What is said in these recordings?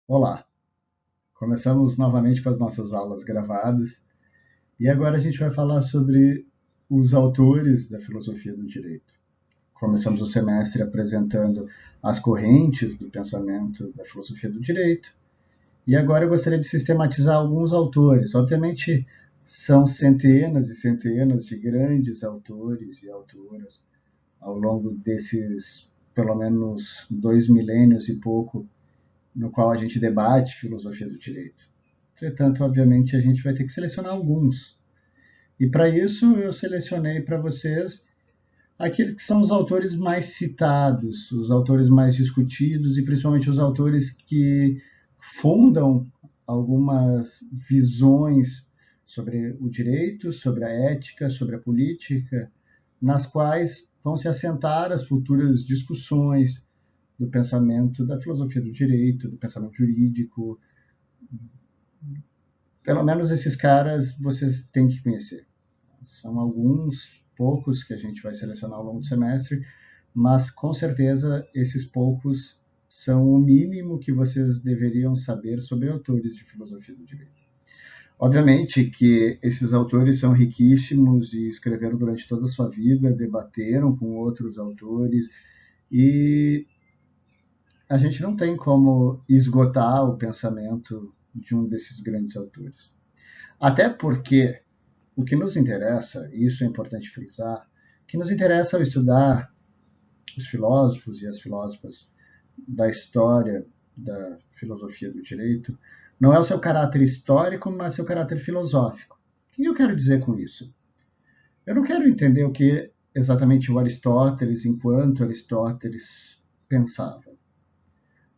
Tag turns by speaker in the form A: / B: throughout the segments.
A: Olá, começamos novamente com as nossas aulas gravadas e agora a gente vai falar sobre os autores da filosofia do direito. Começamos o semestre apresentando as correntes do pensamento da filosofia do direito e agora eu gostaria de sistematizar alguns autores. Obviamente, são centenas e centenas de grandes autores e autoras ao longo desses pelo menos 2 milênios e pouco no qual a gente debate filosofia do direito. Entretanto, obviamente, a gente vai ter que selecionar alguns. E para isso eu selecionei para vocês aqueles que são os autores mais citados, os autores mais discutidos e principalmente os autores que fundam algumas visões sobre o direito, sobre a ética, sobre a política, nas quais vão se assentar as futuras discussões do pensamento da filosofia do direito, do pensamento jurídico. Pelo menos esses caras vocês têm que conhecer. São alguns poucos que a gente vai selecionar ao longo do semestre, mas com certeza esses poucos são o mínimo que vocês deveriam saber sobre autores de filosofia do direito. Obviamente que esses autores são riquíssimos e escreveram durante toda a sua vida, debateram com outros autores e a gente não tem como esgotar o pensamento de um desses grandes autores. Até porque o que nos interessa, e isso é importante frisar, o que nos interessa ao estudar os filósofos e as filósofas da história da filosofia do direito não é o seu caráter histórico, mas seu caráter filosófico. O que eu quero dizer com isso? Eu não quero entender o que exatamente o Aristóteles, enquanto Aristóteles pensava.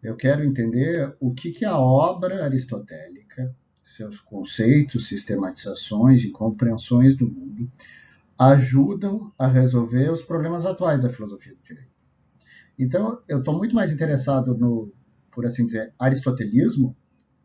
A: Eu quero entender o que a obra aristotélica, seus conceitos, sistematizações e compreensões do mundo ajudam a resolver os problemas atuais da filosofia do direito. Então, eu estou muito mais interessado no, por assim dizer, aristotelismo,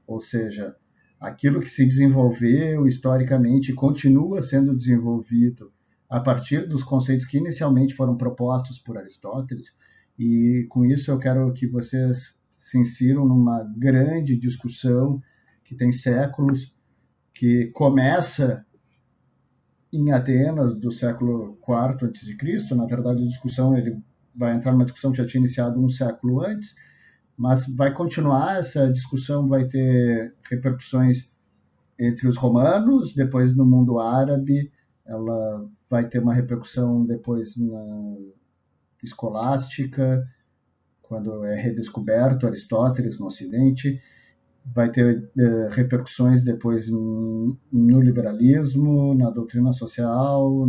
A: ou seja, aquilo que se desenvolveu historicamente e continua sendo desenvolvido a partir dos conceitos que inicialmente foram propostos por Aristóteles, e com isso eu quero que vocês se insiram numa grande discussão que tem séculos, que começa em Atenas do século IV a.C. Na verdade, a discussão ele vai entrar numa discussão que já tinha iniciado um século antes, mas vai continuar essa discussão, vai ter repercussões entre os romanos, depois no mundo árabe, ela vai ter uma repercussão depois na escolástica, quando é redescoberto Aristóteles no Ocidente, vai ter repercussões depois no liberalismo, na doutrina social,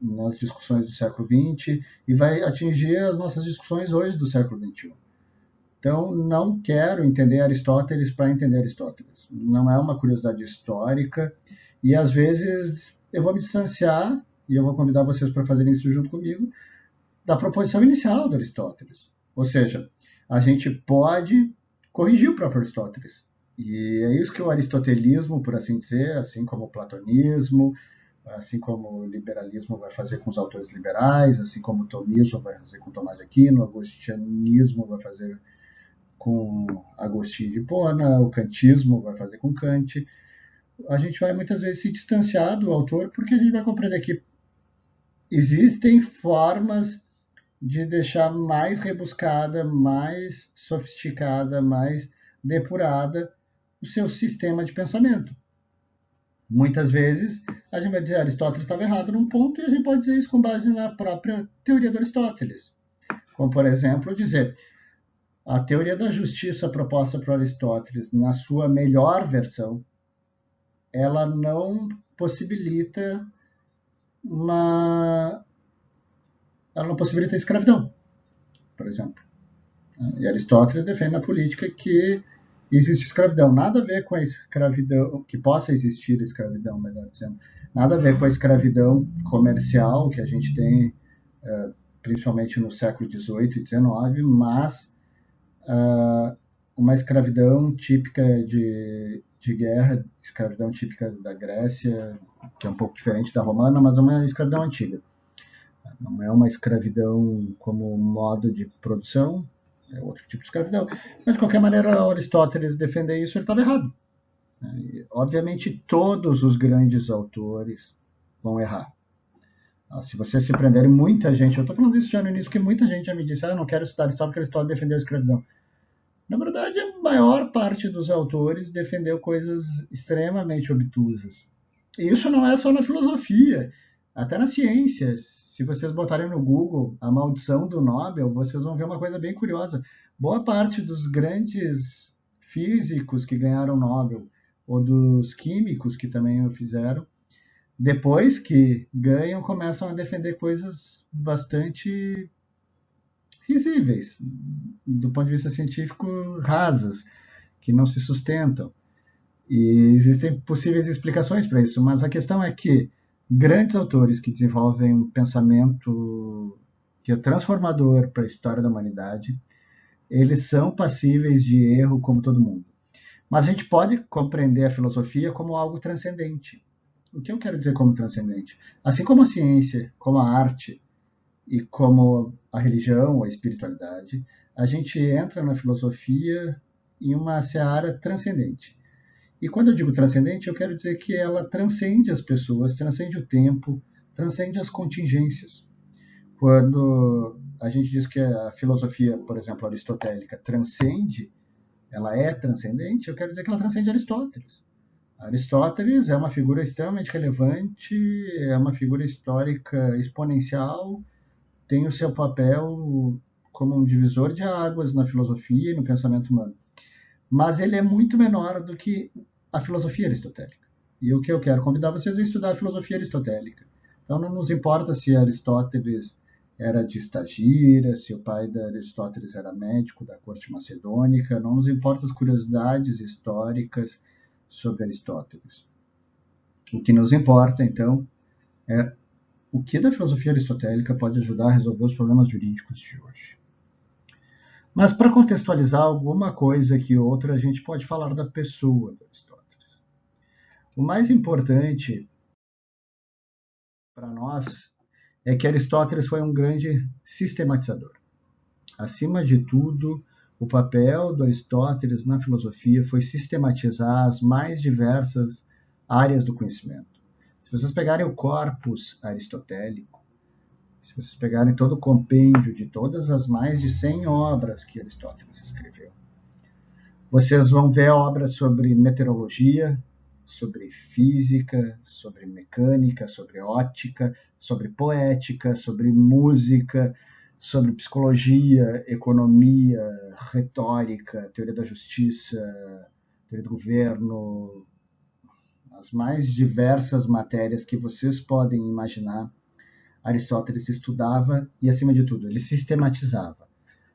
A: nas discussões do século XX e vai atingir as nossas discussões hoje do século XXI. Então, não quero entender Aristóteles para entender Aristóteles. Não é uma curiosidade histórica e às vezes eu vou me distanciar e eu vou convidar vocês para fazerem isso junto comigo da proposição inicial de Aristóteles. Ou seja, a gente pode corrigir o próprio Aristóteles. E é isso que o aristotelismo, por assim dizer, assim como o platonismo, assim como o liberalismo vai fazer com os autores liberais, assim como o tomismo vai fazer com Tomás de Aquino, o agostianismo vai fazer com Agostinho de Hipona, o kantismo vai fazer com Kant. A gente vai muitas vezes se distanciar do autor porque a gente vai compreender que existem formas de deixar mais rebuscada, mais sofisticada, mais depurada o seu sistema de pensamento. Muitas vezes a gente vai dizer que Aristóteles estava errado num ponto e a gente pode dizer isso com base na própria teoria de Aristóteles. Como, por exemplo, dizer a teoria da justiça proposta por Aristóteles, na sua melhor versão, ela não possibilita uma ela não possibilita a escravidão, por exemplo. E Aristóteles defende na política que existe escravidão. Nada a ver com a escravidão, que possa existir escravidão, melhor dizendo. Nada a ver com a escravidão comercial que a gente tem, principalmente no século XVIII e XIX, mas uma escravidão típica de guerra, escravidão típica da Grécia, que é um pouco diferente da romana, mas é uma escravidão antiga. Não é uma escravidão como modo de produção, é outro tipo de escravidão. Mas, de qualquer maneira, Aristóteles defender isso, ele estava errado. Obviamente, todos os grandes autores vão errar. Se vocês se prenderem, muita gente, eu estou falando isso já no início, porque muita gente já me disse, eu não quero estudar Aristóteles porque Aristóteles defendeu a escravidão. Na verdade, a maior parte dos autores defendeu coisas extremamente obtusas. E isso não é só na filosofia, até na ciência. Se vocês botarem no Google a maldição do Nobel, vocês vão ver uma coisa bem curiosa. Boa parte dos grandes físicos que ganharam Nobel, ou dos químicos que também o fizeram, depois que ganham, começam a defender coisas bastante risíveis, do ponto de vista científico, rasas, que não se sustentam. E existem possíveis explicações para isso, mas a questão é que grandes autores que desenvolvem um pensamento que é transformador para a história da humanidade, eles são passíveis de erro como todo mundo. Mas a gente pode compreender a filosofia como algo transcendente. O que eu quero dizer como transcendente? Assim como a ciência, como a arte e como a religião, a espiritualidade, a gente entra na filosofia em uma seara transcendente. E quando eu digo transcendente, eu quero dizer que ela transcende as pessoas, transcende o tempo, transcende as contingências. Quando a gente diz que a filosofia, por exemplo, aristotélica, transcende, ela é transcendente, eu quero dizer que ela transcende Aristóteles. Aristóteles é uma figura extremamente relevante, é uma figura histórica exponencial, tem o seu papel como um divisor de águas na filosofia e no pensamento humano. Mas ele é muito menor do que a filosofia aristotélica. E o que eu quero convidar vocês é estudar a filosofia aristotélica. Então não nos importa se Aristóteles era de Estagira, se o pai de Aristóteles era médico da corte macedônica, não nos importa as curiosidades históricas sobre Aristóteles. O que nos importa, então, é o que da filosofia aristotélica pode ajudar a resolver os problemas jurídicos de hoje. Mas para contextualizar alguma coisa que outra, a gente pode falar da pessoa de Aristóteles. O mais importante para nós é que Aristóteles foi um grande sistematizador. Acima de tudo, o papel do Aristóteles na filosofia foi sistematizar as mais diversas áreas do conhecimento. Se vocês pegarem o corpus aristotélico, se vocês pegarem todo o compêndio de todas as mais de 100 obras que Aristóteles escreveu, vocês vão ver obras sobre meteorologia, sobre física, sobre mecânica, sobre ótica, sobre poética, sobre música, sobre psicologia, economia, retórica, teoria da justiça, teoria do governo, as mais diversas matérias que vocês podem imaginar, Aristóteles estudava e, acima de tudo, ele sistematizava.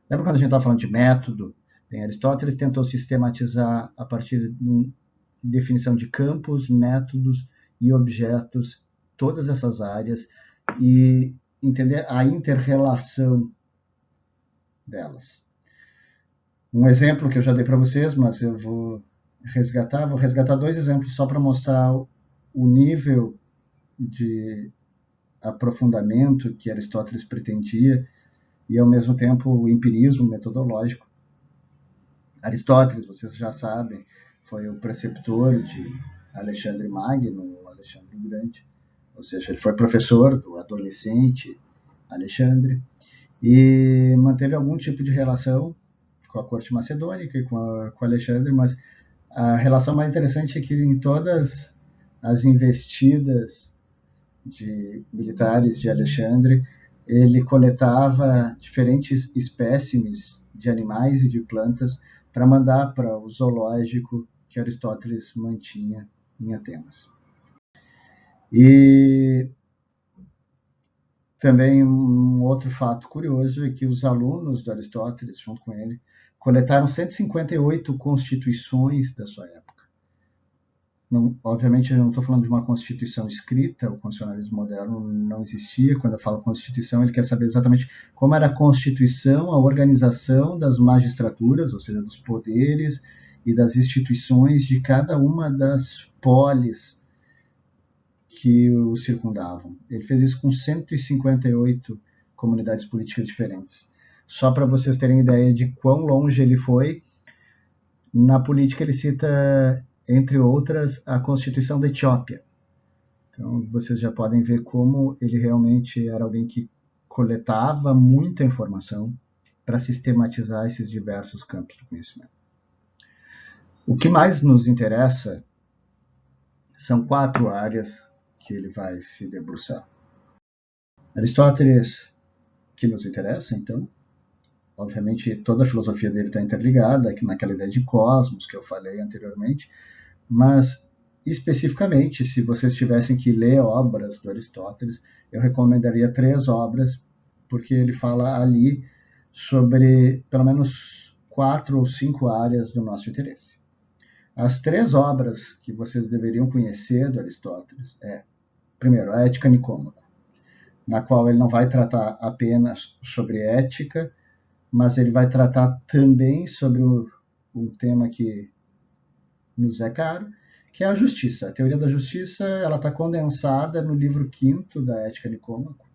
A: Lembra quando a gente estava falando de método? Aristóteles tentou sistematizar a partir de definição de campos, métodos e objetos, todas essas áreas, e entender a inter-relação delas. Um exemplo que eu já dei para vocês, mas eu vou resgatar dois exemplos só para mostrar o nível de aprofundamento que Aristóteles pretendia e, ao mesmo tempo, o empirismo metodológico. Aristóteles, vocês já sabem, foi o preceptor de Alexandre Magno, Alexandre o Grande, ou seja, ele foi professor do adolescente Alexandre e manteve algum tipo de relação com a corte macedônica e com Alexandre, mas a relação mais interessante é que em todas as investidas de militares de Alexandre, ele coletava diferentes espécimes de animais e de plantas para mandar para o zoológico que Aristóteles mantinha em Atenas. E também um outro fato curioso é que os alunos de Aristóteles, junto com ele, coletaram 158 constituições da sua época. Não, obviamente, eu não estou falando de uma constituição escrita, o constitucionalismo moderno não existia. Quando eu falo constituição, ele quer saber exatamente como era a constituição, a organização das magistraturas, ou seja, dos poderes e das instituições de cada uma das polis que o circundavam. Ele fez isso com 158 comunidades políticas diferentes. só para vocês terem ideia de quão longe ele foi, na política ele cita, entre outras, a Constituição da Etiópia. Então, vocês já podem ver como ele realmente era alguém que coletava muita informação para sistematizar esses diversos campos do conhecimento. O que mais nos interessa são 4 áreas que ele vai se debruçar. Aristóteles, que nos interessa, então, obviamente toda a filosofia dele está interligada naquela ideia de cosmos que eu falei anteriormente, mas especificamente, se vocês tivessem que ler obras do Aristóteles, eu recomendaria 3 obras, porque ele fala ali sobre pelo menos 4 ou 5 áreas do nosso interesse. As 3 obras que vocês deveriam conhecer do Aristóteles primeiro, a Ética Nicômaco, na qual ele não vai tratar apenas sobre ética, mas ele vai tratar também sobre um tema que nos é caro, que é a justiça. A teoria da justiça ela está condensada no livro 5º da Ética Nicômaco.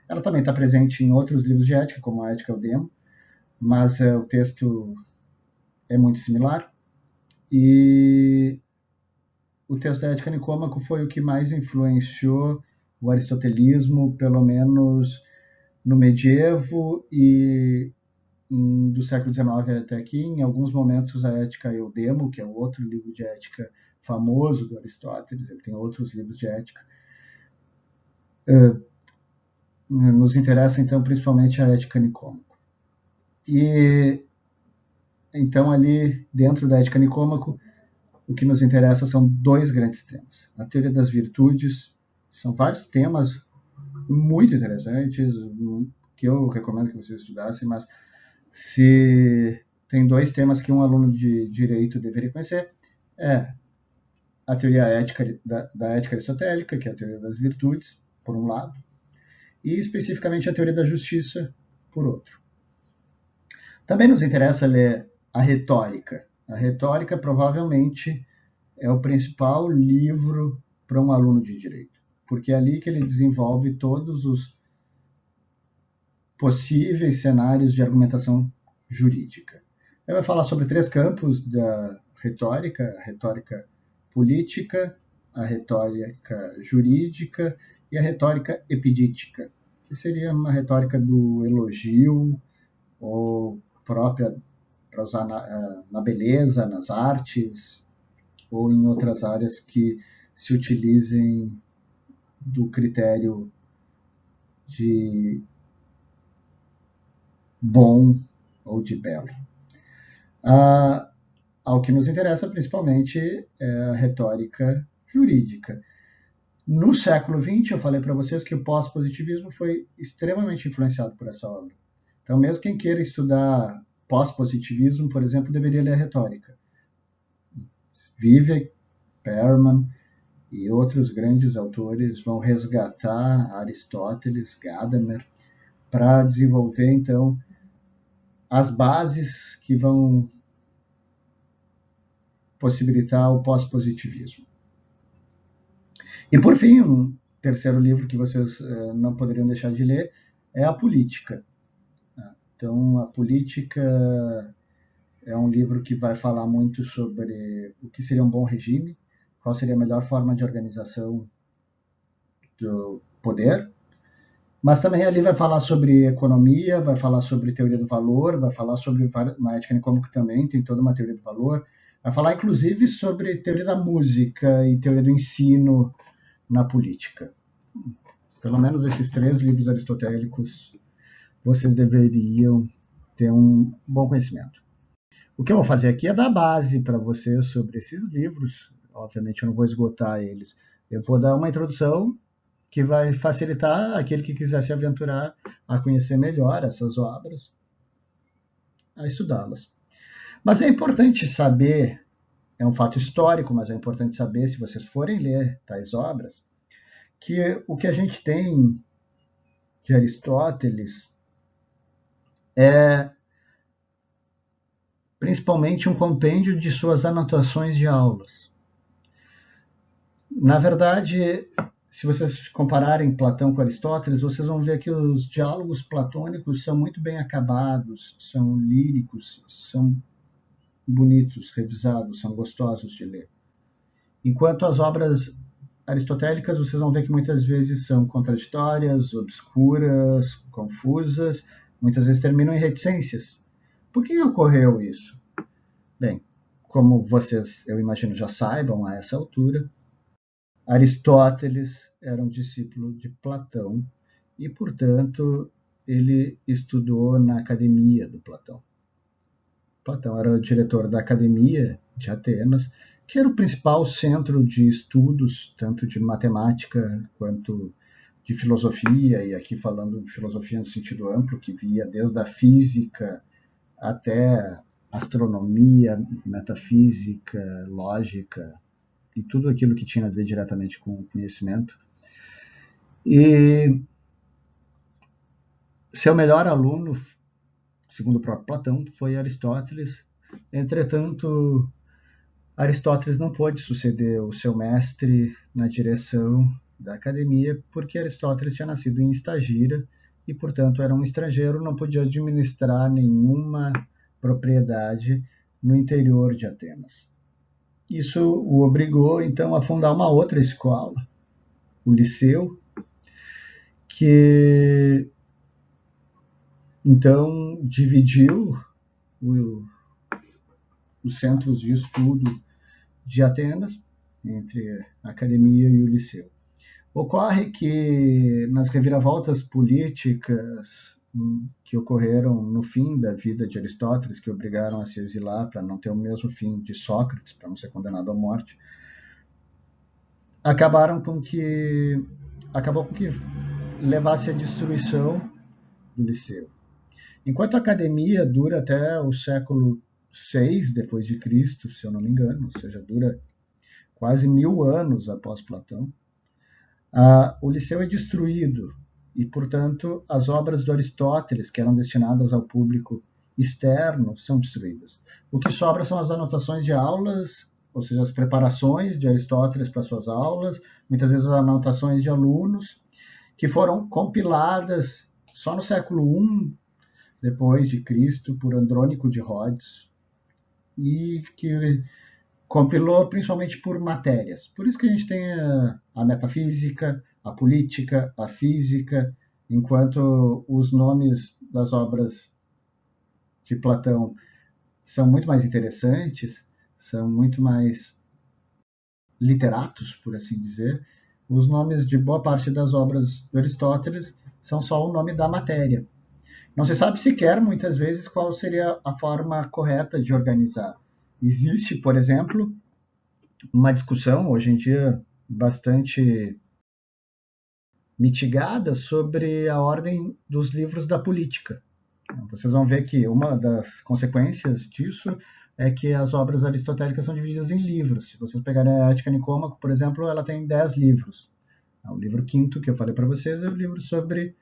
A: Ela também está presente em outros livros de ética, como a Ética Eudemo, mas o texto é muito similar. E o texto da Ética Nicômaco foi o que mais influenciou o aristotelismo, pelo menos no medievo e do século XIX até aqui. Em alguns momentos, a Ética Eudemo, que é o outro livro de ética famoso do Aristóteles, ele tem outros livros de ética. Nos interessa, então, principalmente a Ética Nicômaco. E, então, ali dentro da Ética Nicômaco, o que nos interessa são 2 grandes temas. A teoria das virtudes, são vários temas muito interessantes, que eu recomendo que vocês estudassem, mas se tem 2 temas que um aluno de direito deveria conhecer, a teoria ética da ética aristotélica, que é a teoria das virtudes, por um lado, e especificamente a teoria da justiça, por outro. Também nos interessa ler a retórica. A retórica provavelmente é o principal livro para um aluno de direito, porque é ali que ele desenvolve todos os possíveis cenários de argumentação jurídica. Ele vai falar sobre 3 campos da retórica: a retórica política, a retórica jurídica e a retórica epidítica, que seria uma retórica do elogio ou própria para usar na beleza, nas artes ou em outras áreas que se utilizem do critério de bom ou de belo. Ao que nos interessa principalmente é a retórica jurídica. No século XX, eu falei para vocês que o pós-positivismo foi extremamente influenciado por essa obra. Então, mesmo quem queira estudar pós-positivismo, por exemplo, deveria ler a retórica. Zizek, Perelman e outros grandes autores vão resgatar Aristóteles, Gadamer, para desenvolver, então, as bases que vão possibilitar o pós-positivismo. E, por fim, um terceiro livro que vocês não poderiam deixar de ler é A Política. Então, A Política é um livro que vai falar muito sobre o que seria um bom regime, qual seria a melhor forma de organização do poder, mas também ali vai falar sobre economia, vai falar sobre teoria do valor, vai falar sobre, na Ética Nicômaco também tem toda uma teoria do valor, vai falar inclusive sobre teoria da música e teoria do ensino na política. Pelo menos esses 3 livros aristotélicos vocês deveriam ter um bom conhecimento. O que eu vou fazer aqui é dar base para vocês sobre esses livros. Obviamente eu não vou esgotar eles. Eu vou dar uma introdução que vai facilitar aquele que quiser se aventurar a conhecer melhor essas obras, a estudá-las. Mas é importante saber, é um fato histórico, mas é importante saber, se vocês forem ler tais obras, que o que a gente tem de Aristóteles é principalmente um compêndio de suas anotações de aulas. Na verdade, se vocês compararem Platão com Aristóteles, vocês vão ver que os diálogos platônicos são muito bem acabados, são líricos, são bonitos, revisados, são gostosos de ler. Enquanto as obras aristotélicas, vocês vão ver que muitas vezes são contraditórias, obscuras, confusas, muitas vezes terminam em reticências. Por que ocorreu isso? Bem, como vocês, eu imagino, já saibam a essa altura, Aristóteles era um discípulo de Platão e, portanto, ele estudou na academia do Platão. Platão era o diretor da Academia de Atenas, que era o principal centro de estudos, tanto de matemática quanto de filosofia, e aqui falando de filosofia no sentido amplo, que via desde a física até astronomia, metafísica, lógica, e tudo aquilo que tinha a ver diretamente com o conhecimento. E seu melhor aluno, segundo o próprio Platão, foi Aristóteles. Entretanto, Aristóteles não pôde suceder o seu mestre na direção da academia, porque Aristóteles tinha nascido em Estagira e, portanto, era um estrangeiro, não podia administrar nenhuma propriedade no interior de Atenas. Isso o obrigou, então, a fundar uma outra escola, o Liceu, que então dividiu os centros de estudo de Atenas entre a academia e o liceu. Ocorre que nas reviravoltas políticas que ocorreram no fim da vida de Aristóteles, que obrigaram a se exilar para não ter o mesmo fim de Sócrates, para não ser condenado à morte, acabou com que levasse à destruição do liceu. Enquanto a academia dura até o século VI depois de Cristo, se eu não me engano, ou seja, dura quase 1000 anos após Platão, o liceu é destruído e, portanto, as obras do Aristóteles, que eram destinadas ao público externo, são destruídas. O que sobra são as anotações de aulas, ou seja, as preparações de Aristóteles para suas aulas, muitas vezes as anotações de alunos, que foram compiladas só no século I depois de Cristo por Andrônico de Rhodes, e que compilou principalmente por matérias. Por isso que a gente tem a metafísica, a política, a física, enquanto os nomes das obras de Platão são muito mais interessantes, são muito mais literatos, por assim dizer, os nomes de boa parte das obras do Aristóteles são só o nome da matéria. Não se sabe sequer, muitas vezes, qual seria a forma correta de organizar. Existe, por exemplo, uma discussão, hoje em dia, bastante mitigada sobre a ordem dos livros da política. Vocês vão ver que uma das consequências disso é que as obras aristotélicas são divididas em livros. Se vocês pegarem a Ética Nicômaco, por exemplo, ela tem 10 livros. O livro quinto, que eu falei para vocês, é o livro sobre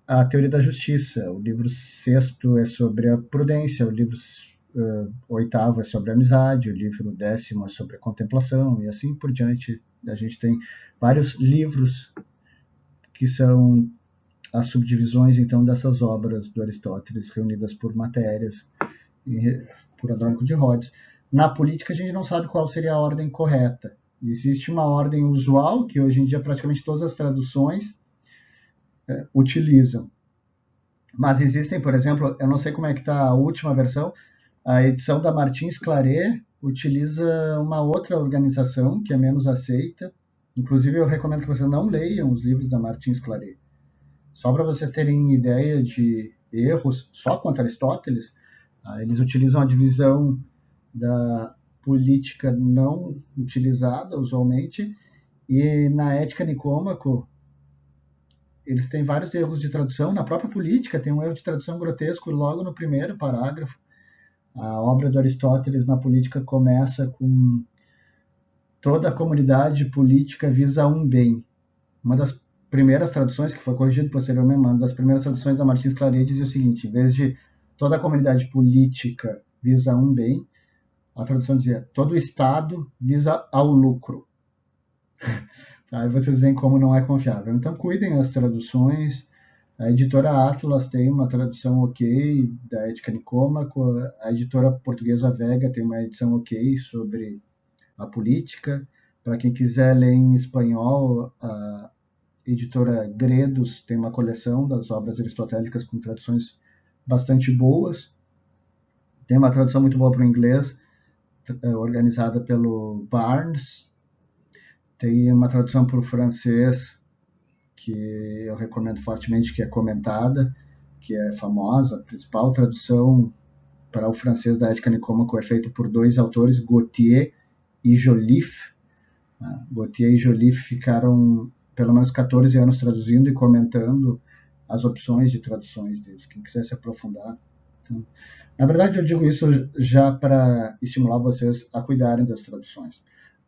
A: a teoria da justiça. O livro sexto é sobre a prudência. O livro oitavo é sobre a amizade. O livro décimo é sobre a contemplação. E assim por diante. A gente tem vários livros que são as subdivisões, então, dessas obras do Aristóteles, reunidas por matérias, por Andrônico de Rhodes. Na política, a gente não sabe qual seria a ordem correta. Existe uma ordem usual, que hoje em dia praticamente todas as traduções utilizam. Mas existem, por exemplo, eu não sei como é que está a última versão, a edição da Martins Claret utiliza uma outra organização que é menos aceita. Inclusive, eu recomendo que vocês não leiam os livros da Martins Claret. Só para vocês terem ideia de erros, só quanto a Aristóteles, eles utilizam a divisão da política não utilizada, usualmente, e na Ética Nicômaco, eles têm vários erros de tradução. Na própria política tem um erro de tradução grotesco logo no primeiro parágrafo. A obra do Aristóteles na política começa com toda a comunidade política visa um bem. Uma das primeiras traduções, que foi corrigido posteriormente, uma das primeiras traduções da Martins Claret dizia o seguinte: em vez de toda a comunidade política visa um bem, a tradução dizia todo o Estado visa ao lucro. Aí vocês veem como não é confiável. Então cuidem as traduções. A editora Atlas tem uma tradução ok da Ética Nicômaco, a editora portuguesa Vega tem uma edição ok sobre a política. Para quem quiser ler em espanhol, a editora Gredos tem uma coleção das obras aristotélicas com traduções bastante boas. Tem uma tradução muito boa para o inglês, organizada pelo Barnes. Tem uma tradução para o francês que eu recomendo fortemente, que é comentada, que é famosa. A principal tradução para o francês da Ética Nicômaco é feita por dois autores, Gauthier e Joliffe. Gauthier e Joliffe ficaram pelo menos 14 anos traduzindo e comentando as opções de traduções deles. Quem quiser se aprofundar. Então, na verdade, eu digo isso já para estimular vocês a cuidarem das traduções.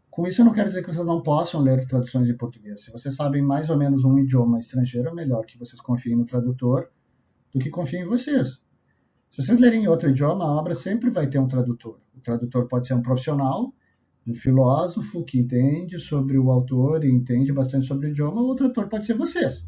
A: Com isso, eu não quero dizer que vocês não possam ler traduções em português. Se vocês sabem mais ou menos um idioma estrangeiro, é melhor que vocês confiem no tradutor do que confiem em vocês. Se vocês lerem em outro idioma, a obra sempre vai ter um tradutor. O tradutor pode ser um profissional, um filósofo que entende sobre o autor e entende bastante sobre o idioma, ou o tradutor pode ser vocês.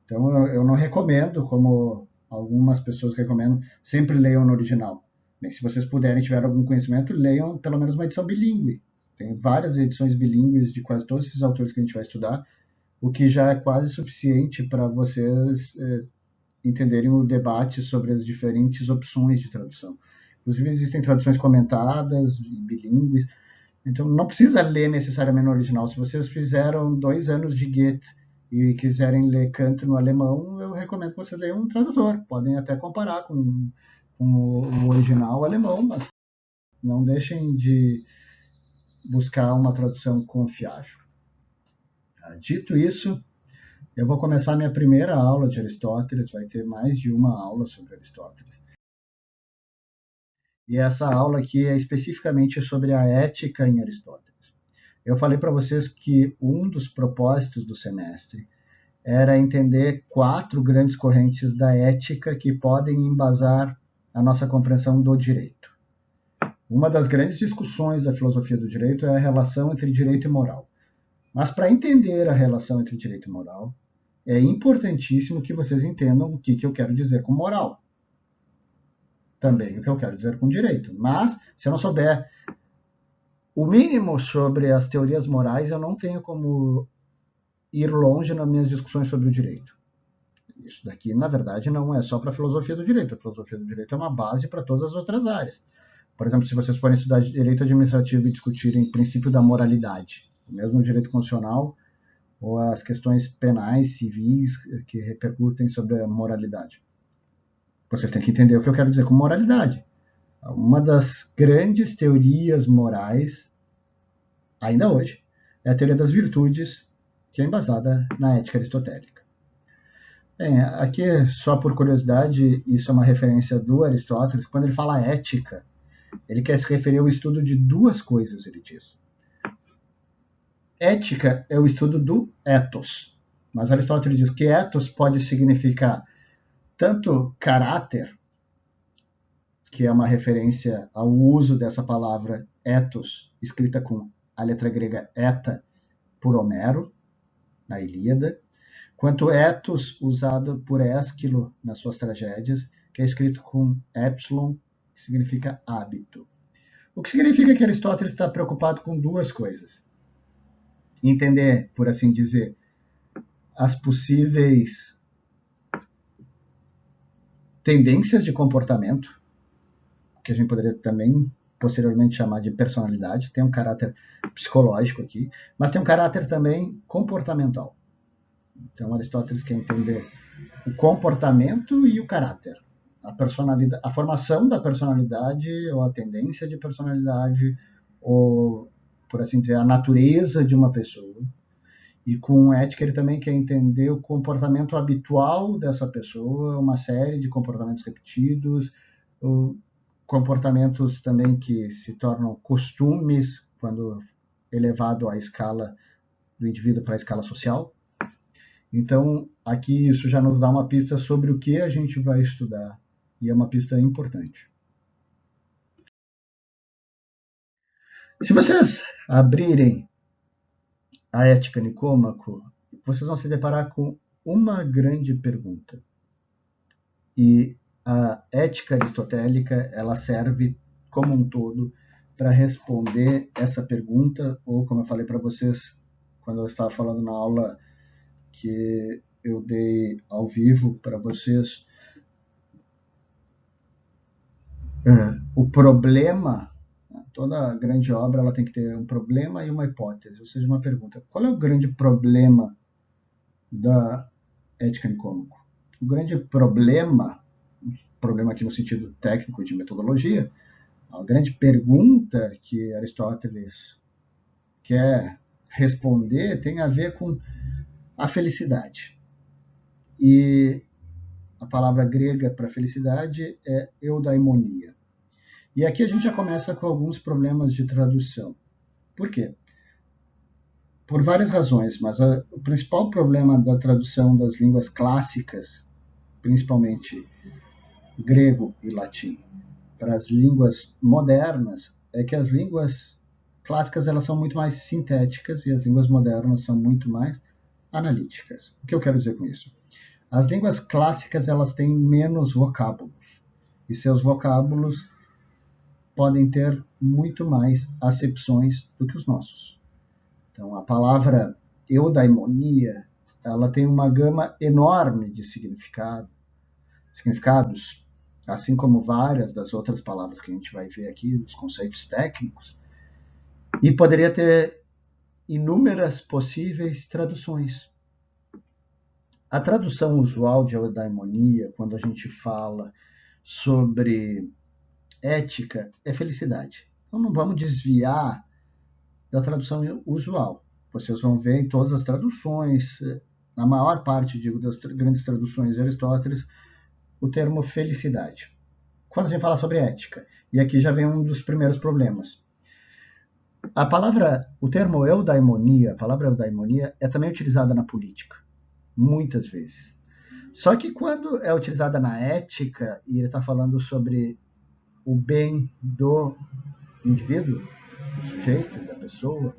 A: Então, eu não recomendo, como algumas pessoas recomendam, sempre leiam no original. Bem, se vocês puderem, tiver algum conhecimento, leiam pelo menos uma edição bilíngue. Tem várias edições bilíngues de quase todos esses autores que a gente vai estudar, o que já é quase suficiente para vocês entenderem o debate sobre as diferentes opções de tradução. Inclusive, existem traduções comentadas, bilíngues, então não precisa ler necessariamente no original. Se vocês fizeram 2 anos de Goethe e quiserem ler Kant no alemão, eu recomendo que vocês leiam um tradutor. Podem até comparar com o original alemão, mas não deixem de buscar uma tradução confiável. Dito isso, eu vou começar minha primeira aula de Aristóteles, vai ter mais de uma aula sobre Aristóteles. E essa aula aqui é especificamente sobre a ética em Aristóteles. Eu falei para vocês que um dos propósitos do semestre era entender 4 grandes correntes da ética que podem embasar a nossa compreensão do direito. Uma das grandes discussões da filosofia do direito é a relação entre direito e moral. Mas para entender a relação entre direito e moral, é importantíssimo que vocês entendam o que eu quero dizer com moral. Também o que eu quero dizer com direito. Mas, se eu não souber o mínimo sobre as teorias morais, eu não tenho como ir longe nas minhas discussões sobre o direito. Isso daqui, na verdade, não é só para a filosofia do direito. A filosofia do direito é uma base para todas as outras áreas. Por exemplo, se vocês forem estudar direito administrativo e discutirem o princípio da moralidade, mesmo o direito constitucional ou as questões penais, civis, que repercutem sobre a moralidade. Vocês têm que entender o que eu quero dizer com moralidade. Uma das grandes teorias morais, ainda hoje, é a teoria das virtudes, que é embasada na ética aristotélica. Bem, aqui, só por curiosidade, isso é uma referência do Aristóteles. Quando ele fala ética, ele quer se referir ao estudo de 2 coisas, ele diz. Ética é o estudo do ethos, mas Aristóteles diz que ethos pode significar tanto caráter, que é uma referência ao uso dessa palavra ethos, escrita com a letra grega eta, por Homero, na Ilíada, quanto ethos, usado por Ésquilo nas suas tragédias, que é escrito com epsilon, que significa hábito. O que significa que Aristóteles está preocupado com 2 coisas. Entender, por assim dizer, as possíveis tendências de comportamento, que a gente poderia também posteriormente chamar de personalidade, tem um caráter psicológico aqui, mas tem um caráter também comportamental. Então Aristóteles quer entender o comportamento e o caráter, a personalidade, a formação da personalidade ou a tendência de personalidade, ou, por assim dizer, a natureza de uma pessoa. E com ética ele também quer entender o comportamento habitual dessa pessoa, uma série de comportamentos repetidos, comportamentos também que se tornam costumes quando elevado à escala do indivíduo para a escala social. Então, aqui isso já nos dá uma pista sobre o que a gente vai estudar, e é uma pista importante. Se vocês abrirem a Ética Nicômaco, vocês vão se deparar com uma grande pergunta. E a ética aristotélica, ela serve como um todo para responder essa pergunta, ou como eu falei para vocês quando eu estava falando na aula que eu dei ao vivo para vocês, o problema, toda grande obra ela tem que ter um problema e uma hipótese, ou seja, uma pergunta. Qual é o grande problema da Ética Nicômaco? O grande problema aqui no sentido técnico de metodologia, a grande pergunta que Aristóteles quer responder tem a ver com a felicidade. E a palavra grega para felicidade é eudaimonia. E aqui a gente já começa com alguns problemas de tradução. Por quê? Por várias razões, mas o principal problema da tradução das línguas clássicas, principalmente grego e latim, para as línguas modernas, é que as línguas clássicas elas são muito mais sintéticas e as línguas modernas são muito mais analíticas. O que eu quero dizer com isso? As línguas clássicas elas têm menos vocábulos e seus vocábulos podem ter muito mais acepções do que os nossos. Então, a palavra eudaimonia ela tem uma gama enorme de significados, assim como várias das outras palavras que a gente vai ver aqui, os conceitos técnicos, e poderia ter inúmeras possíveis traduções. A tradução usual de eudaimonia, quando a gente fala sobre ética, é felicidade. Então não vamos desviar da tradução usual. Vocês vão ver em todas as traduções, na maior parte das grandes traduções de Aristóteles, o termo felicidade. Quando a gente fala sobre ética, e aqui já vem um dos primeiros problemas. O termo eudaimonia, a palavra eudaimonia é também utilizada na política, muitas vezes. Só que quando é utilizada na ética, e ele está falando sobre o bem do indivíduo, do sujeito, da pessoa,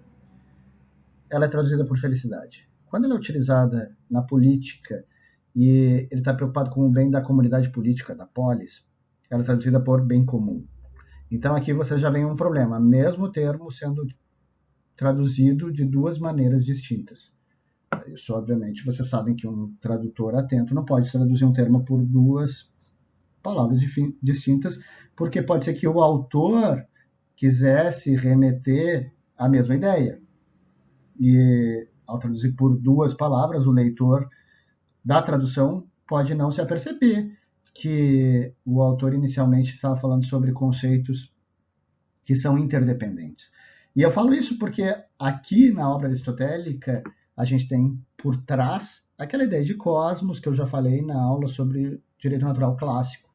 A: ela é traduzida por felicidade. Quando ela é utilizada na política e ele está preocupado com o bem da comunidade política, da polis, ela é traduzida por bem comum. Então aqui você já vem um problema, mesmo o termo sendo traduzido de duas maneiras distintas. Isso, obviamente, vocês sabem que um tradutor atento não pode traduzir um termo por duas palavras distintas, porque pode ser que o autor quisesse remeter à mesma ideia. E ao traduzir por duas palavras, o leitor da tradução pode não se aperceber que o autor inicialmente estava falando sobre conceitos que são interdependentes. E eu falo isso porque aqui na obra aristotélica a gente tem por trás aquela ideia de cosmos que eu já falei na aula sobre direito natural clássico.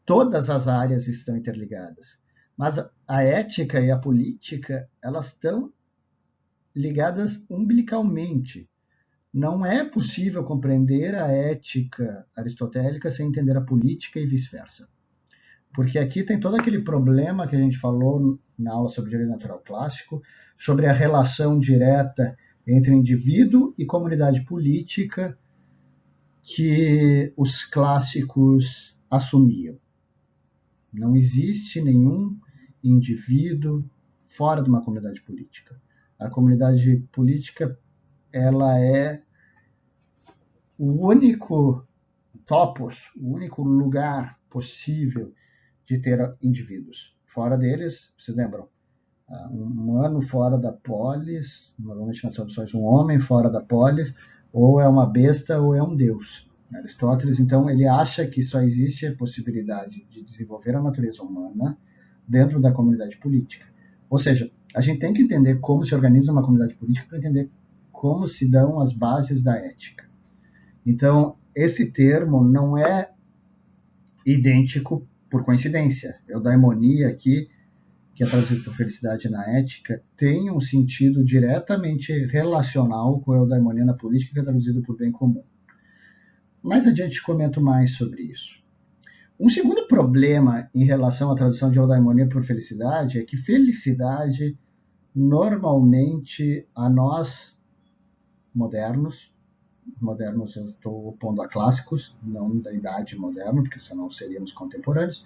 A: Todas as áreas estão interligadas, mas a ética e a política elas estão ligadas umbilicalmente. Não é possível compreender a ética aristotélica sem entender a política e vice-versa. Porque aqui tem todo aquele problema que a gente falou na aula sobre direito natural clássico, sobre a relação direta entre indivíduo e comunidade política que os clássicos assumiam. Não existe nenhum indivíduo fora de uma comunidade política. A comunidade política ela é o único topos, o único lugar possível de ter indivíduos. Fora deles, vocês lembram? Um humano fora da polis, normalmente nas traduções um homem fora da polis, ou é uma besta ou é um deus. Aristóteles, então, ele acha que só existe a possibilidade de desenvolver a natureza humana dentro da comunidade política. Ou seja, a gente tem que entender como se organiza uma comunidade política para entender como se dão as bases da ética. Então, esse termo não é idêntico por coincidência. Eudaimonia aqui, que é traduzido por felicidade na ética, tem um sentido diretamente relacional com a eudaimonia na política, que é traduzido por bem comum. Mais adiante comento mais sobre isso. Um segundo problema em relação à tradução de eudaimonia por felicidade é que felicidade normalmente a nós modernos eu estou opondo a clássicos, não da idade moderna, porque senão seríamos contemporâneos,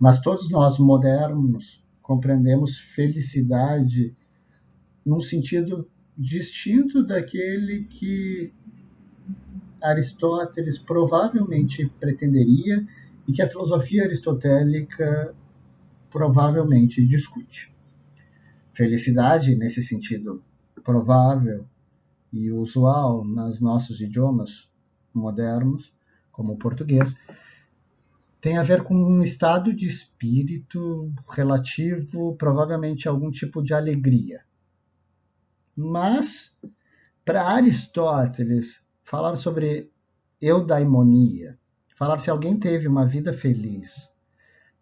A: mas todos nós modernos compreendemos felicidade num sentido distinto daquele que Aristóteles provavelmente pretenderia e que a filosofia aristotélica provavelmente discute. Felicidade, nesse sentido provável e usual nos nossos idiomas modernos, como o português, tem a ver com um estado de espírito relativo, provavelmente a algum tipo de alegria. Mas, para Aristóteles, falar sobre eudaimonia, falar se alguém teve uma vida feliz,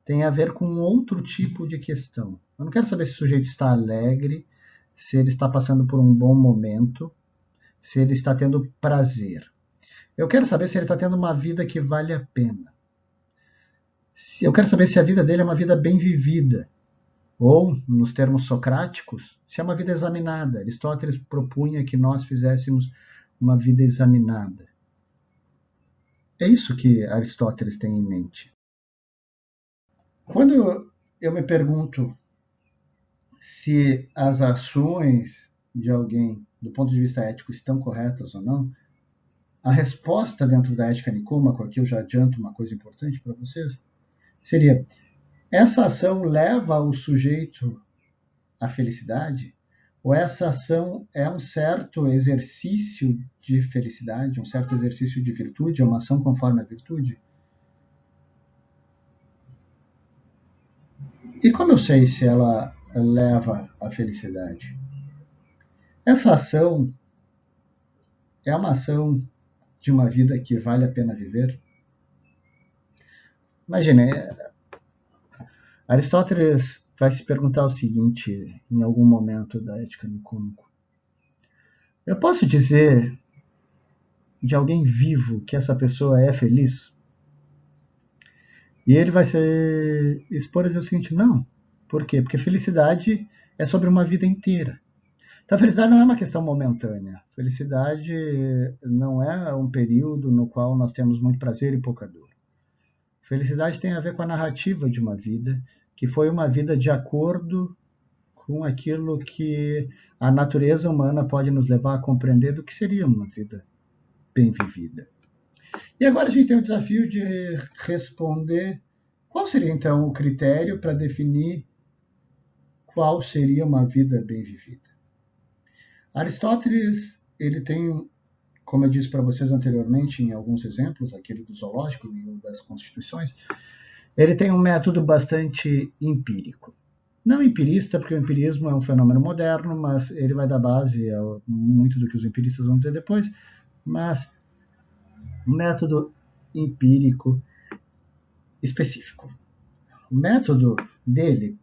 A: tem a ver com outro tipo de questão. Eu não quero saber se o sujeito está alegre, se ele está passando por um bom momento, se ele está tendo prazer. Eu quero saber se ele está tendo uma vida que vale a pena. Eu quero saber se a vida dele é uma vida bem vivida, ou, nos termos socráticos, se é uma vida examinada. Aristóteles propunha que nós fizéssemos uma vida examinada. É isso que Aristóteles tem em mente. Quando eu me pergunto se as ações de alguém, do ponto de vista ético, estão corretas ou não, a resposta dentro da ética nicômaco, aqui eu já adianto uma coisa importante para vocês, seria: essa ação leva o sujeito à felicidade? Ou essa ação é um certo exercício de felicidade, um certo exercício de virtude, é uma ação conforme a virtude? E como eu sei se ela leva à felicidade? Essa ação é uma ação de uma vida que vale a pena viver? Imagine, Aristóteles vai se perguntar o seguinte em algum momento da Ética Nicômaco: eu posso dizer de alguém vivo que essa pessoa é feliz? E ele vai se expor a dizer o seguinte: não. Por quê? Porque felicidade é sobre uma vida inteira. Então, a felicidade não é uma questão momentânea. Felicidade não é um período no qual nós temos muito prazer e pouca dor. Felicidade tem a ver com a narrativa de uma vida, que foi uma vida de acordo com aquilo que a natureza humana pode nos levar a compreender do que seria uma vida bem vivida. E agora a gente tem o desafio de responder qual seria então o critério para definir qual seria uma vida bem vivida. Aristóteles, ele tem, como eu disse para vocês anteriormente em alguns exemplos, aquele do zoológico e das constituições, ele tem um método bastante empírico. Não empirista, porque o empirismo é um fenômeno moderno, mas ele vai dar base a muito do que os empiristas vão dizer depois, mas um método empírico específico. O método dele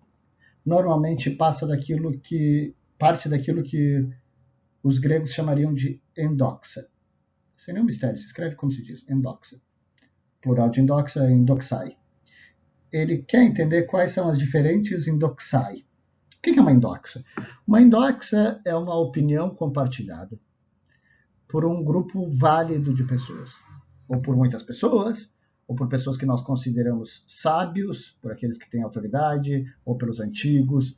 A: normalmente parte daquilo que os gregos chamariam de endoxa. Sem nenhum mistério, se escreve como se diz, endoxa. Plural de endoxa é endoxai. Ele quer entender quais são as diferentes endoxai. O que é uma endoxa? Uma endoxa é uma opinião compartilhada por um grupo válido de pessoas, ou por muitas pessoas, ou por pessoas que nós consideramos sábios, por aqueles que têm autoridade, ou pelos antigos.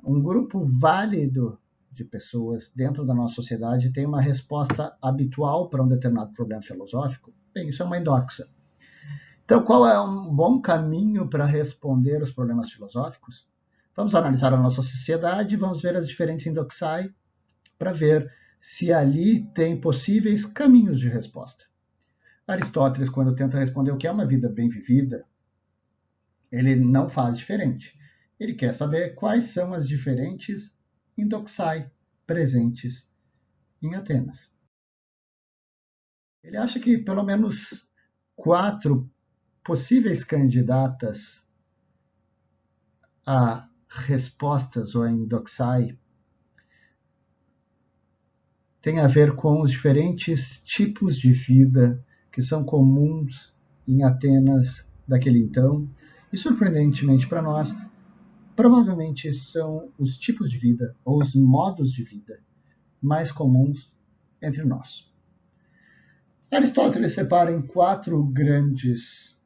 A: Um grupo válido de pessoas dentro da nossa sociedade tem uma resposta habitual para um determinado problema filosófico. Bem, isso é uma endoxa. Então, qual é um bom caminho para responder os problemas filosóficos? Vamos analisar a nossa sociedade, vamos ver as diferentes endoxai para ver se ali tem possíveis caminhos de resposta. Aristóteles, quando tenta responder o que é uma vida bem vivida, ele não faz diferente. Ele quer saber quais são as diferentes endoxai presentes em Atenas. Ele acha que pelo menos 4 possíveis candidatas a respostas ou a endoxai tem a ver com os diferentes tipos de vida que são comuns em Atenas daquele então, e surpreendentemente para nós, provavelmente são os tipos de vida ou os modos de vida mais comuns entre nós. Aristóteles separa em 4 grandes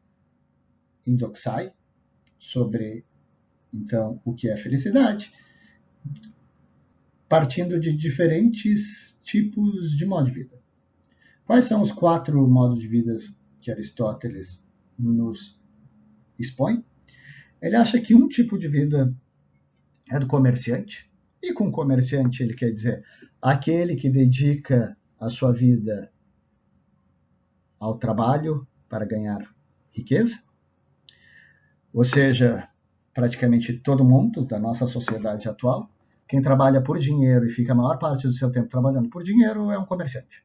A: indoxai sobre, então, o que é felicidade, partindo de diferentes tipos de modo de vida. Quais são os 4 modos de vida que Aristóteles nos expõe? Ele acha que um tipo de vida é do comerciante, e com comerciante ele quer dizer aquele que dedica a sua vida ao trabalho para ganhar riqueza, ou seja, praticamente todo mundo da nossa sociedade atual, quem trabalha por dinheiro e fica a maior parte do seu tempo trabalhando por dinheiro é um comerciante.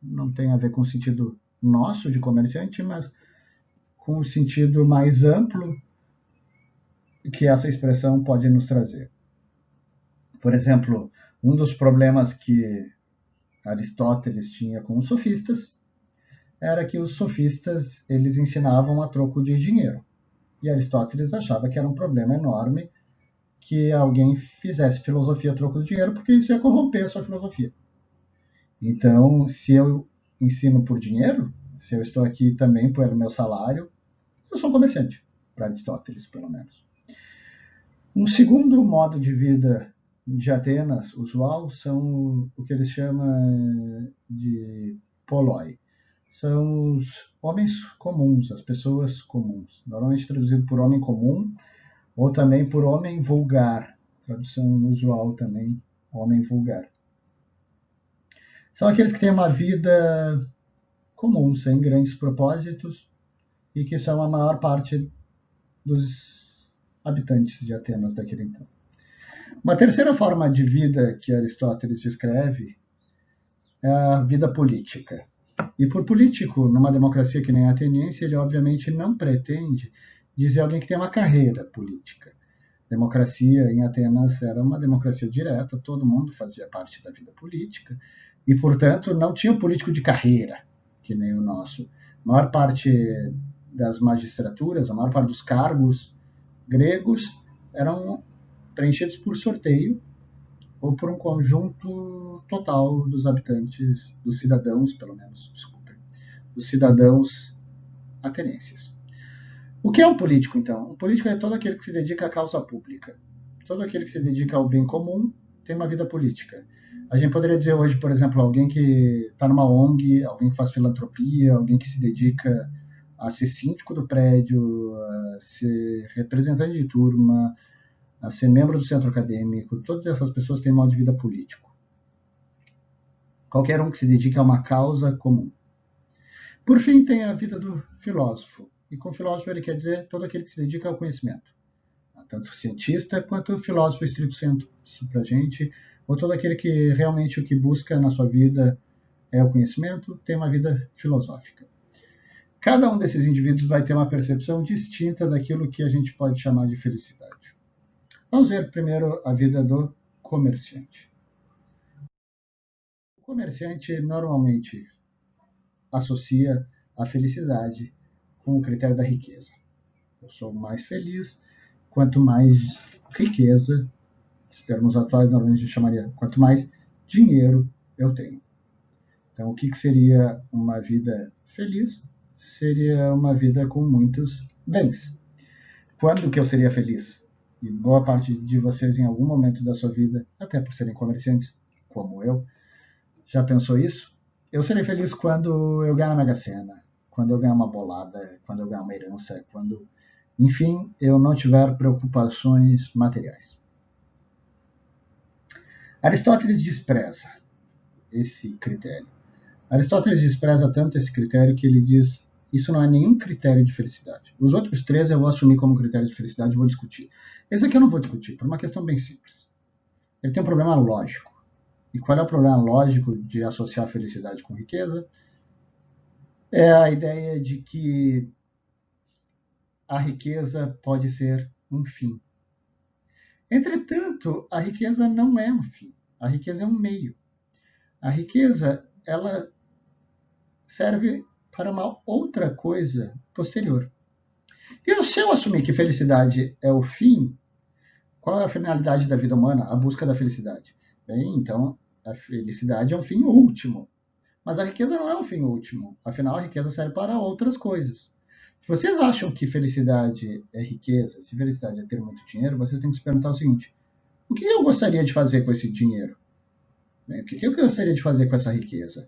A: Não tem a ver com o sentido nosso de comerciante, mas com o sentido mais amplo que essa expressão pode nos trazer. Por exemplo, um dos problemas que Aristóteles tinha com os sofistas era que os sofistas eles ensinavam a troco de dinheiro. E Aristóteles achava que era um problema enorme que alguém fizesse filosofia a troco de dinheiro, porque isso ia corromper a sua filosofia. Então, se eu ensino por dinheiro, se eu estou aqui também pelo meu salário, eu sou um comerciante, para Aristóteles, pelo menos. Um segundo modo de vida de Atenas usual são o que eles chamam de poloi. São os homens comuns, as pessoas comuns, normalmente traduzido por homem comum ou também por homem vulgar, tradução usual também, homem vulgar. São aqueles que têm uma vida comum, sem grandes propósitos e que são a maior parte dos habitantes de Atenas daquele então. Uma terceira forma de vida que Aristóteles descreve é a vida política. E por político, numa democracia que nem a ateniense, ele obviamente não pretende dizer alguém que tem uma carreira política. Democracia em Atenas era uma democracia direta, todo mundo fazia parte da vida política e, portanto, não tinha um político de carreira, que nem o nosso. A maior parte das magistraturas, a maior parte dos cargos gregos eram preenchidos por sorteio ou por um conjunto total dos habitantes, dos cidadãos, pelo menos, desculpem, dos cidadãos atenienses. O que é um político, então? Um político é todo aquele que se dedica à causa pública. Todo aquele que se dedica ao bem comum tem uma vida política. A gente poderia dizer hoje, por exemplo, alguém que está numa ONG, alguém que faz filantropia, alguém que se dedica a ser síndico do prédio, a ser representante de turma, a ser membro do centro acadêmico. Todas essas pessoas têm modo de vida político. Qualquer um que se dedique a uma causa comum. Por fim, tem a vida do filósofo. E com filósofo ele quer dizer todo aquele que se dedica ao conhecimento. Tanto cientista quanto filósofo estrito sensu para a gente, ou todo aquele que realmente o que busca na sua vida é o conhecimento, tem uma vida filosófica. Cada um desses indivíduos vai ter uma percepção distinta daquilo que a gente pode chamar de felicidade. Vamos ver primeiro a vida do comerciante. O comerciante normalmente associa a felicidade com o critério da riqueza. Eu sou mais feliz quanto mais riqueza, em termos atuais normalmente a gente chamaria, quanto mais dinheiro eu tenho. Então, o que seria uma vida feliz? Seria uma vida com muitos bens. Quando que eu seria feliz? E boa parte de vocês, em algum momento da sua vida, até por serem comerciantes, como eu, já pensou isso? Eu serei feliz quando eu ganhar na Mega Sena, quando eu ganhar uma bolada, quando eu ganhar uma herança, quando, enfim, eu não tiver preocupações materiais. Aristóteles despreza esse critério. Aristóteles despreza tanto esse critério que ele diz: isso não é nenhum critério de felicidade. Os outros 3 eu vou assumir como critério de felicidade e vou discutir. Esse aqui eu não vou discutir, por uma questão bem simples. Ele tem um problema lógico. E qual é o problema lógico de associar a felicidade com riqueza? É a ideia de que a riqueza pode ser um fim. Entretanto, a riqueza não é um fim. A riqueza é um meio. A riqueza, ela serve para uma outra coisa posterior. E se eu assumir que felicidade é o fim, Qual é a finalidade da vida humana? A busca da felicidade. Bem, então a felicidade é um fim último. Mas a riqueza não é um fim último. Afinal, a riqueza serve para outras coisas. Se vocês acham que felicidade é riqueza, se felicidade é ter muito dinheiro, vocês têm que se perguntar o seguinte: o que eu gostaria de fazer com esse dinheiro? O que eu gostaria de fazer com essa riqueza?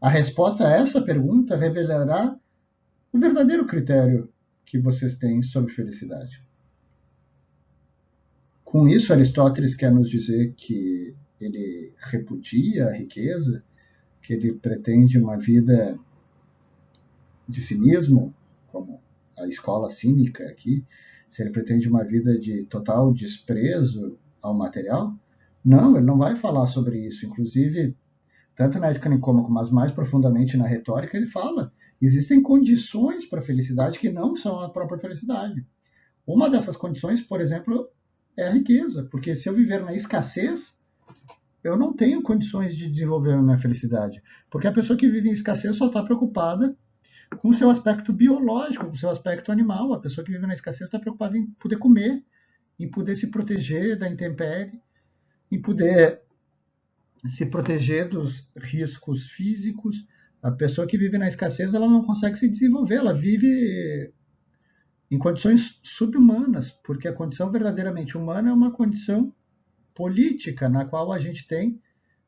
A: A resposta a essa pergunta revelará o verdadeiro critério que vocês têm sobre felicidade. Com isso, Aristóteles quer nos dizer que ele repudia a riqueza, que ele pretende uma vida de cinismo, como a escola cínica aqui, se ele pretende uma vida de total desprezo ao material. Não, ele não vai falar sobre isso. Inclusive, tanto na ética Nicômaco, mas mais profundamente na retórica, ele fala: existem condições para a felicidade que não são a própria felicidade. Uma dessas condições, por exemplo, é a riqueza, porque se eu viver na escassez, eu não tenho condições de desenvolver a minha felicidade, porque a pessoa que vive em escassez só está preocupada com o seu aspecto biológico, com o seu aspecto animal. A pessoa que vive na escassez está preocupada em poder comer, em poder se proteger da intempérie, em poder se proteger dos riscos físicos. A pessoa que vive na escassez, ela não consegue se desenvolver, ela vive em condições subhumanas, porque a condição verdadeiramente humana é uma condição política, na qual a gente tem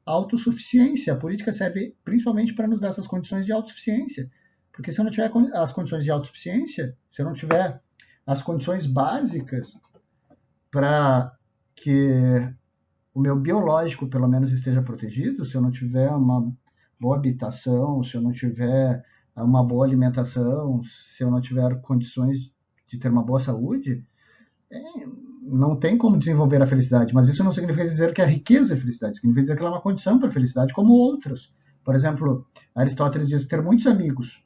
A: autossuficiência. A política serve principalmente para nos dar essas condições de autossuficiência, porque se eu não tiver as condições de autossuficiência, se eu não tiver as condições básicas para que o meu biológico, pelo menos, esteja protegido, se eu não tiver uma boa habitação, se eu não tiver uma boa alimentação, se eu não tiver condições de ter uma boa saúde, não tem como desenvolver a felicidade. Mas isso não significa dizer que a riqueza é felicidade, significa dizer que ela é uma condição para a felicidade, como outros. Por exemplo, Aristóteles diz ter muitos amigos.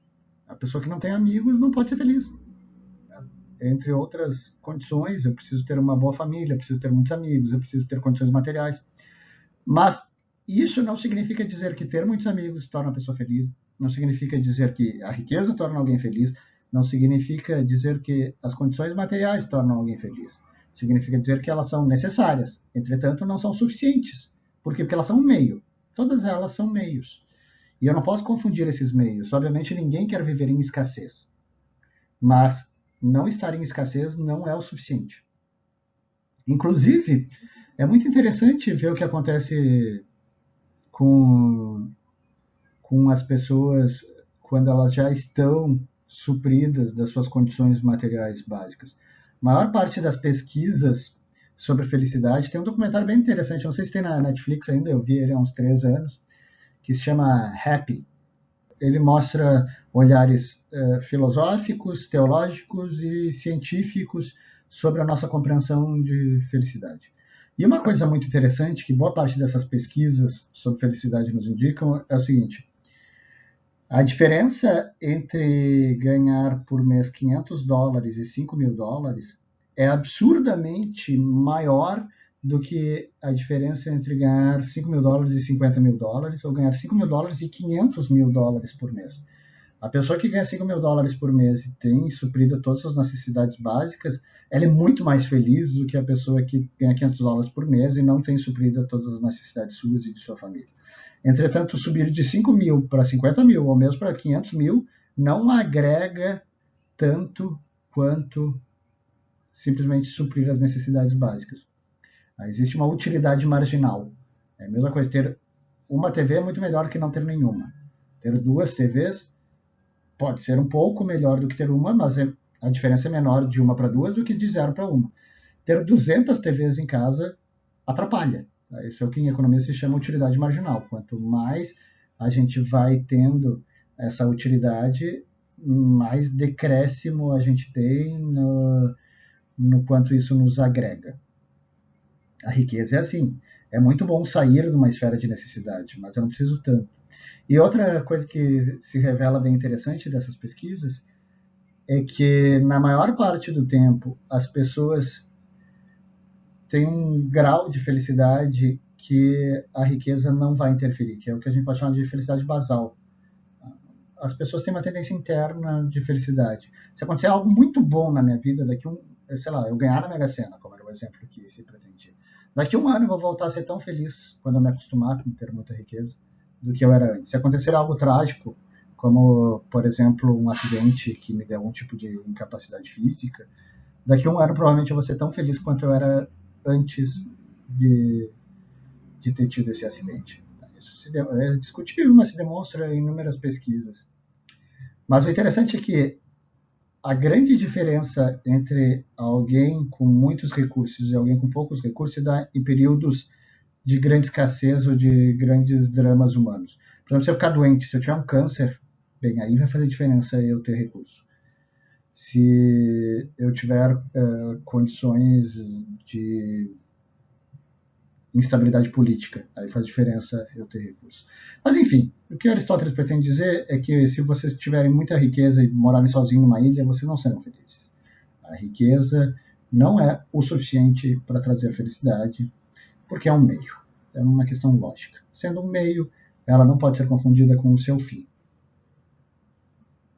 A: A pessoa que não tem amigos não pode ser feliz. Entre outras condições, eu preciso ter uma boa família, eu preciso ter muitos amigos, eu preciso ter condições materiais. Mas isso não significa dizer que ter muitos amigos torna a pessoa feliz, não significa dizer que a riqueza torna alguém feliz, não significa dizer que as condições materiais tornam alguém feliz. Significa dizer que elas são necessárias, entretanto não são suficientes. Por quê? Porque elas são um meio. Todas elas são meios. E eu não posso confundir esses meios. Obviamente ninguém quer viver em escassez. Mas não estar em escassez não é o suficiente. Inclusive, é muito interessante ver o que acontece com, com as pessoas quando elas já estão supridas das suas condições materiais básicas. A maior parte das pesquisas sobre felicidade, tem um documentário bem interessante, não sei se tem na Netflix ainda, eu vi ele há uns 3 anos, que se chama Happy. Ele mostra olhares filosóficos, teológicos e científicos sobre a nossa compreensão de felicidade. E uma coisa muito interessante que boa parte dessas pesquisas sobre felicidade nos indicam é o seguinte: a diferença entre ganhar por mês $500 e $5.000 é absurdamente maior do que a diferença entre ganhar $5.000 e $50.000 ou ganhar $5.000 e $500.000 por mês. A pessoa que ganha $5.000 por mês e tem suprida todas as necessidades básicas, ela é muito mais feliz do que a pessoa que ganha $500 por mês e não tem suprida todas as necessidades suas e de sua família. Entretanto, subir de 5 mil para 50 mil ou mesmo para 500 mil não agrega tanto quanto simplesmente suprir as necessidades básicas. Existe uma utilidade marginal. É a mesma coisa, ter uma TV é muito melhor que não ter nenhuma. Ter 2 TVs pode ser um pouco melhor do que ter uma, mas a diferença é menor de uma para 2 do que de 0 para 1. Ter 200 TVs em casa atrapalha. Isso é o que em economia se chama utilidade marginal. Quanto mais a gente vai tendo essa utilidade, mais decréscimo a gente tem no quanto isso nos agrega. A riqueza é assim. É muito bom sair de uma esfera de necessidade, mas eu não preciso tanto. E outra coisa que se revela bem interessante dessas pesquisas é que, na maior parte do tempo, as pessoas têm um grau de felicidade que a riqueza não vai interferir, que é o que a gente pode chamar de felicidade basal. As pessoas têm uma tendência interna de felicidade. Se acontecer algo muito bom na minha vida, sei lá, eu ganhar na Mega Sena, como era o exemplo que se pretendia. Daqui a um ano eu vou voltar a ser tão feliz quando eu me acostumar com ter muita riqueza do que eu era antes. Se acontecer algo trágico, como, por exemplo, um acidente que me deu algum tipo de incapacidade física, daqui a um ano provavelmente eu vou ser tão feliz quanto eu era antes de, de ter tido esse acidente. Isso é discutível, mas se demonstra em inúmeras pesquisas. Mas o interessante é que a grande diferença entre alguém com muitos recursos e alguém com poucos recursos se dá em períodos de grande escassez ou de grandes dramas humanos. Por exemplo, se eu ficar doente, se eu tiver um câncer, bem, aí vai fazer diferença eu ter recurso. Se eu tiver condições de instabilidade política, aí faz diferença eu ter recurso. Mas enfim, o que Aristóteles pretende dizer é que se vocês tiverem muita riqueza e morarem sozinhos numa ilha, vocês não serão felizes. A riqueza não é o suficiente para trazer felicidade, porque é um meio. É uma questão lógica. Sendo um meio, ela não pode ser confundida com o seu fim.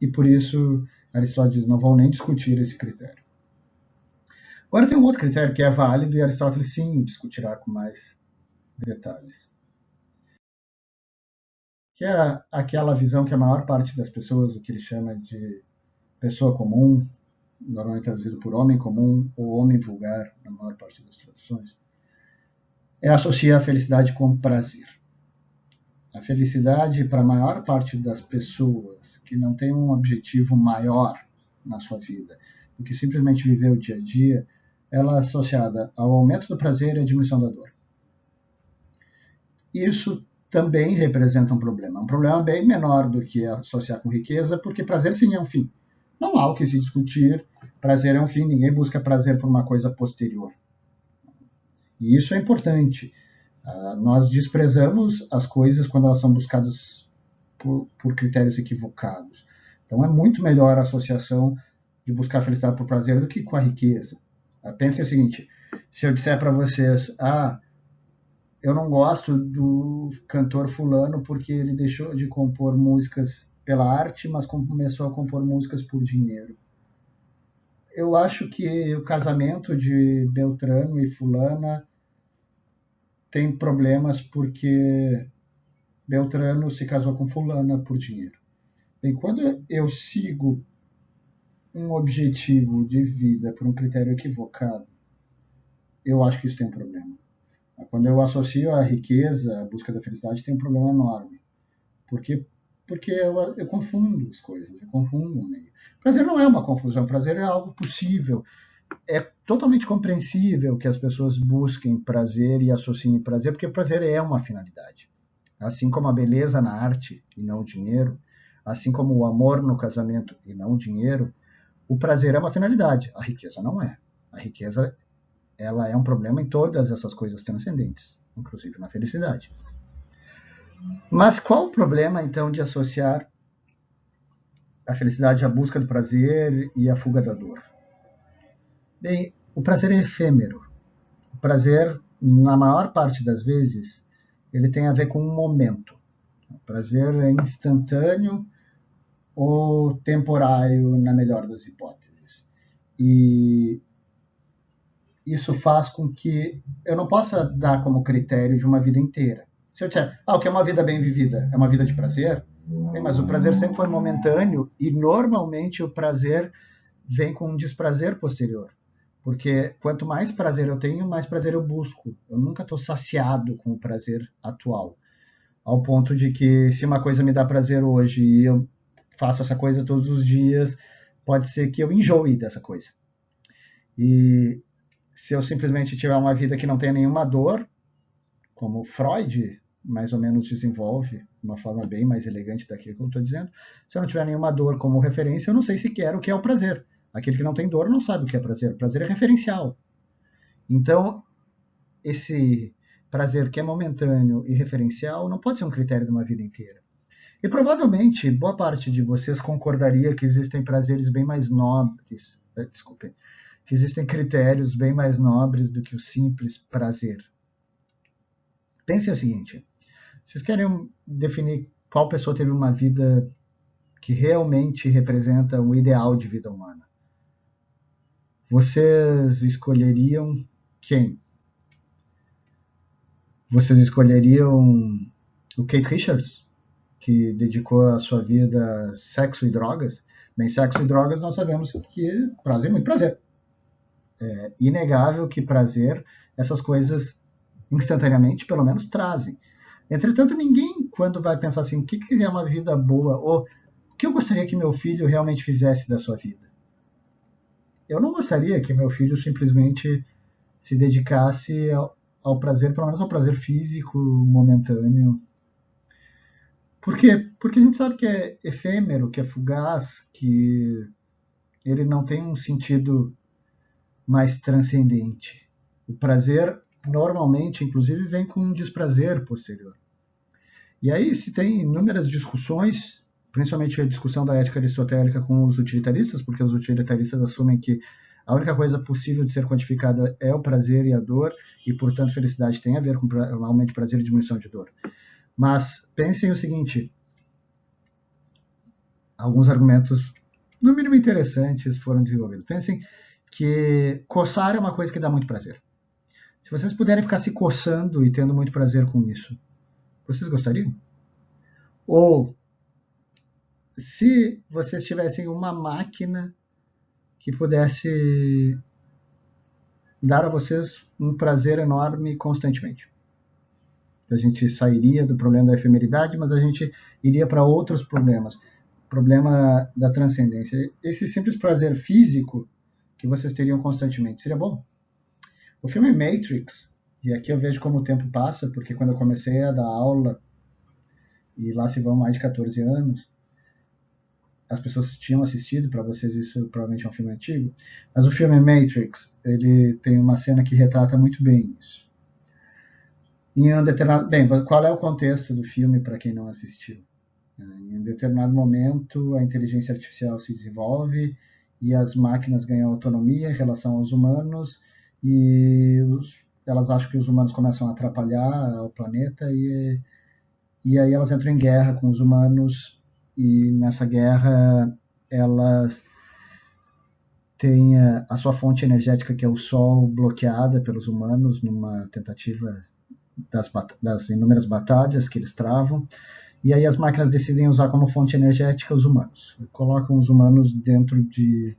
A: E por isso, Aristóteles não vão nem discutir esse critério. Agora tem um outro critério que é válido e Aristóteles sim discutirá com mais detalhes. Que é aquela visão que a maior parte das pessoas, o que ele chama de pessoa comum, normalmente traduzido por homem comum ou homem vulgar, na maior parte das traduções, é associar a felicidade com prazer. A felicidade, para a maior parte das pessoas que não tem um objetivo maior na sua vida do que simplesmente viver o dia a dia, ela é associada ao aumento do prazer e à diminuição da dor. Isso também representa um problema bem menor do que associar com riqueza, porque prazer sim é um fim. Não há o que se discutir, prazer é um fim, ninguém busca prazer por uma coisa posterior. E isso é importante. Nós desprezamos as coisas quando elas são buscadas por critérios equivocados. Então é muito melhor a associação de buscar a felicidade por prazer do que com a riqueza. Pensem o seguinte, se eu disser para vocês, eu não gosto do cantor fulano porque ele deixou de compor músicas pela arte, mas começou a compor músicas por dinheiro. Eu acho que o casamento de Beltrano e fulana tem problemas porque Beltrano se casou com fulana por dinheiro. E quando eu sigo um objetivo de vida por um critério equivocado, eu acho que isso tem um problema. Quando eu associo a riqueza, a busca da felicidade, tem um problema enorme. Porque eu confundo as coisas, eu confundo o meio. Prazer não é uma confusão, prazer é algo possível. É totalmente compreensível que as pessoas busquem prazer e associem prazer, porque prazer é uma finalidade. Assim como a beleza na arte e não o dinheiro, assim como o amor no casamento e não o dinheiro, o prazer é uma finalidade, a riqueza não é. A riqueza ela é um problema em todas essas coisas transcendentes, inclusive na felicidade. Mas qual o problema, então, de associar a felicidade à busca do prazer e à fuga da dor? Bem, o prazer é efêmero. O prazer, na maior parte das vezes, ele tem a ver com um momento. O prazer é instantâneo ou temporário, na melhor das hipóteses. E isso faz com que eu não possa dar como critério de uma vida inteira. Se eu disser, o que é uma vida bem vivida? É uma vida de prazer? Bem, mas o prazer sempre foi momentâneo e normalmente o prazer vem com um desprazer posterior. Porque quanto mais prazer eu tenho, mais prazer eu busco. Eu nunca estou saciado com o prazer atual. Ao ponto de que se uma coisa me dá prazer hoje e eu faço essa coisa todos os dias, pode ser que eu enjoe dessa coisa. E se eu simplesmente tiver uma vida que não tenha nenhuma dor, como Freud mais ou menos desenvolve, de uma forma bem mais elegante daquilo que eu estou dizendo, se eu não tiver nenhuma dor como referência, eu não sei sequer o que é o prazer. Aquele que não tem dor não sabe o que é prazer. Prazer é referencial. Então, esse prazer que é momentâneo e referencial não pode ser um critério de uma vida inteira. E provavelmente boa parte de vocês concordaria que existem prazeres bem mais nobres, desculpem, que existem critérios bem mais nobres do que o simples prazer. Pensem o seguinte, vocês querem definir qual pessoa teve uma vida que realmente representa o ideal de vida humana? Vocês escolheriam quem? Vocês escolheriam o Kate Richards, que dedicou a sua vida a sexo e drogas? Bem, sexo e drogas nós sabemos que prazer é muito prazer. É inegável que prazer, essas coisas instantaneamente, pelo menos, trazem. Entretanto, ninguém, quando vai pensar assim, o que é uma vida boa, ou o que eu gostaria que meu filho realmente fizesse da sua vida? Eu não gostaria que meu filho simplesmente se dedicasse ao prazer, pelo menos ao prazer físico, momentâneo. Por quê? Porque a gente sabe que é efêmero, que é fugaz, que ele não tem um sentido mais transcendente. O prazer, normalmente, inclusive, vem com um desprazer posterior. E aí se tem inúmeras discussões, principalmente a discussão da ética aristotélica com os utilitaristas, porque os utilitaristas assumem que a única coisa possível de ser quantificada é o prazer e a dor, e, portanto, felicidade tem a ver com aumento de prazer e diminuição de dor. Mas pensem o seguinte, alguns argumentos, no mínimo interessantes, foram desenvolvidos. Pensem que coçar é uma coisa que dá muito prazer. Se vocês puderem ficar se coçando e tendo muito prazer com isso, vocês gostariam? Ou se vocês tivessem uma máquina que pudesse dar a vocês um prazer enorme constantemente. A gente sairia do problema da efemeridade, mas a gente iria para outros problemas. Problema da transcendência. Esse simples prazer físico que vocês teriam constantemente seria bom? O filme Matrix, e aqui eu vejo como o tempo passa, porque quando eu comecei a dar aula, e lá se vão mais de 14 anos, as pessoas tinham assistido, para vocês isso provavelmente é um filme antigo, mas o filme Matrix, ele tem uma cena que retrata muito bem isso. Em um determinado, bem, qual é o contexto do filme para quem não assistiu? Em um determinado momento, a inteligência artificial se desenvolve e as máquinas ganham autonomia em relação aos humanos e elas acham que os humanos começam a atrapalhar o planeta e aí elas entram em guerra com os humanos e nessa guerra elas têm a sua fonte energética, que é o Sol, bloqueada pelos humanos numa tentativa das inúmeras batalhas que eles travam. E aí as máquinas decidem usar como fonte energética os humanos. Colocam os humanos dentro de,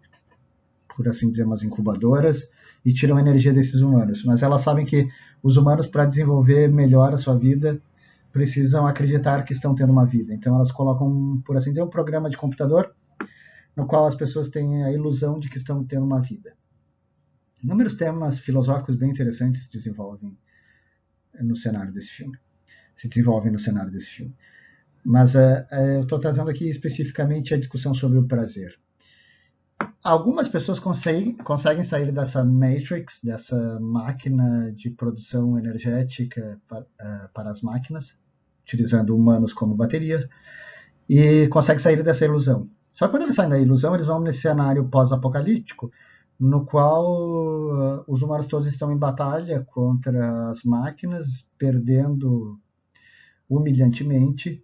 A: por assim dizer, umas incubadoras e tiram a energia desses humanos. Mas elas sabem que os humanos, para desenvolver melhor a sua vida, precisam acreditar que estão tendo uma vida. Então elas colocam, por assim dizer, um programa de computador no qual as pessoas têm a ilusão de que estão tendo uma vida. Inúmeros temas filosóficos bem interessantes se desenvolvem no cenário desse filme. Mas eu estou trazendo aqui especificamente a discussão sobre o prazer. Algumas pessoas conseguem sair dessa matrix, dessa máquina de produção energética para as máquinas, utilizando humanos como baterias, e conseguem sair dessa ilusão. Só que quando eles saem da ilusão, eles vão nesse cenário pós-apocalíptico, no qual os humanos todos estão em batalha contra as máquinas, perdendo humilhantemente,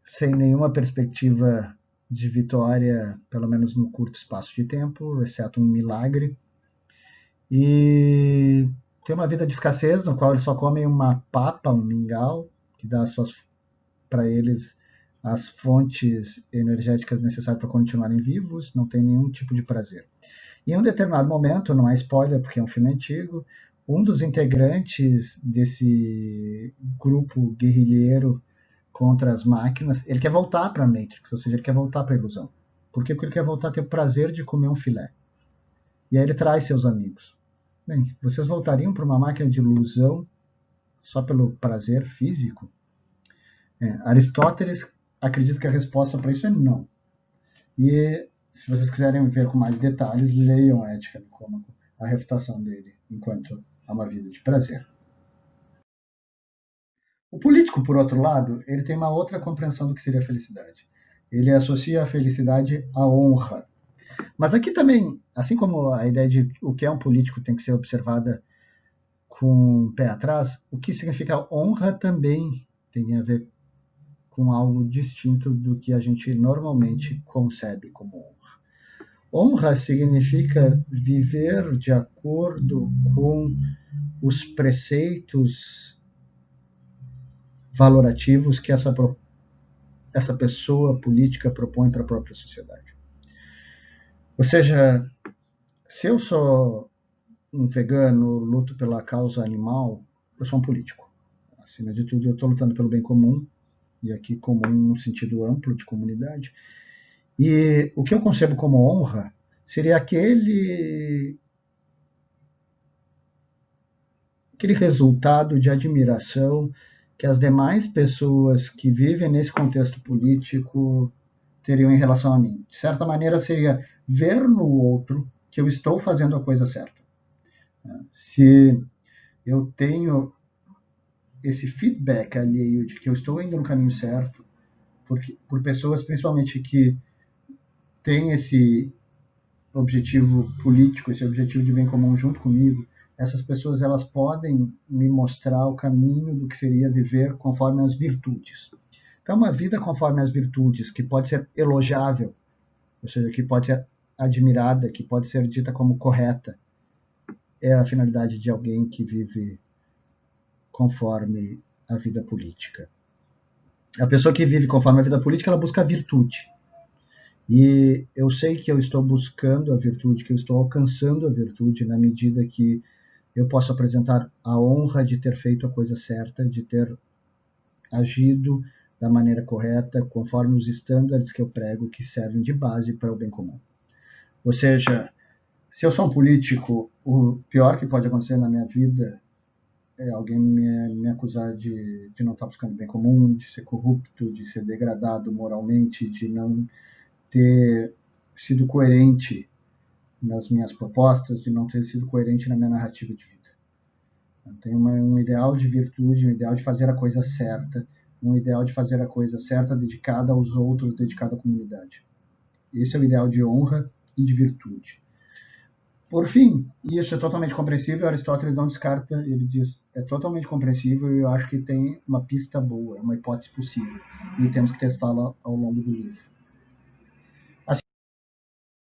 A: sem nenhuma perspectiva de vitória, pelo menos no curto espaço de tempo, exceto um milagre. E tem uma vida de escassez, no qual eles só comem uma papa, um mingau, que dá para eles as fontes energéticas necessárias para continuarem vivos, não tem nenhum tipo de prazer. Em um determinado momento, não é spoiler porque é um filme antigo, um dos integrantes desse grupo guerrilheiro contra as máquinas, ele quer voltar para a Matrix, ou seja, ele quer voltar para a ilusão. Por quê? Porque ele quer voltar a ter o prazer de comer um filé. E aí ele traz seus amigos. Bem, vocês voltariam para uma máquina de ilusão só pelo prazer físico? Aristóteles acredita que a resposta para isso é não. E se vocês quiserem ver com mais detalhes, leiam a Ética Nicômaco, a refutação dele, enquanto há uma vida de prazer. O político, por outro lado, ele tem uma outra compreensão do que seria a felicidade. Ele associa a felicidade à honra. Mas aqui também, assim como a ideia de o que é um político tem que ser observada com o pé atrás, o que significa honra também tem a ver com algo distinto do que a gente normalmente concebe como honra. Honra significa viver de acordo com os preceitos valorativos que essa pessoa política propõe para a própria sociedade. Ou seja, se eu sou um vegano, luto pela causa animal, eu sou um político. Acima de tudo, eu estou lutando pelo bem comum, e aqui comum no sentido amplo de comunidade. E o que eu concebo como honra seria aquele resultado de admiração que as demais pessoas que vivem nesse contexto político teriam em relação a mim. De certa maneira, seria ver no outro que eu estou fazendo a coisa certa. Se eu tenho esse feedback alheio de que eu estou indo no caminho certo, por pessoas principalmente que têm esse objetivo político, esse objetivo de bem comum junto comigo, essas pessoas elas podem me mostrar o caminho do que seria viver conforme as virtudes. Então, uma vida conforme as virtudes, que pode ser elogiável, ou seja, que pode ser admirada, que pode ser dita como correta, é a finalidade de alguém que vive conforme a vida política. A pessoa que vive conforme a vida política, ela busca a virtude. E eu sei que eu estou buscando a virtude, que eu estou alcançando a virtude na medida que eu posso apresentar a honra de ter feito a coisa certa, de ter agido da maneira correta, conforme os estándares que eu prego, que servem de base para o bem comum. Ou seja, se eu sou um político, o pior que pode acontecer na minha vida é alguém me acusar de não estar buscando o bem comum, de ser corrupto, de ser degradado moralmente, de não ter sido coerente nas minhas propostas, de não ter sido coerente na minha narrativa de vida. Eu tenho um ideal de virtude, um ideal de fazer a coisa certa, um ideal de fazer a coisa certa dedicada aos outros, dedicada à comunidade. Esse é o ideal de honra e de virtude. Por fim, e isso é totalmente compreensível, Aristóteles não descarta, ele diz, é totalmente compreensível e eu acho que tem uma pista boa, uma hipótese possível, e temos que testá-la ao longo do livro. A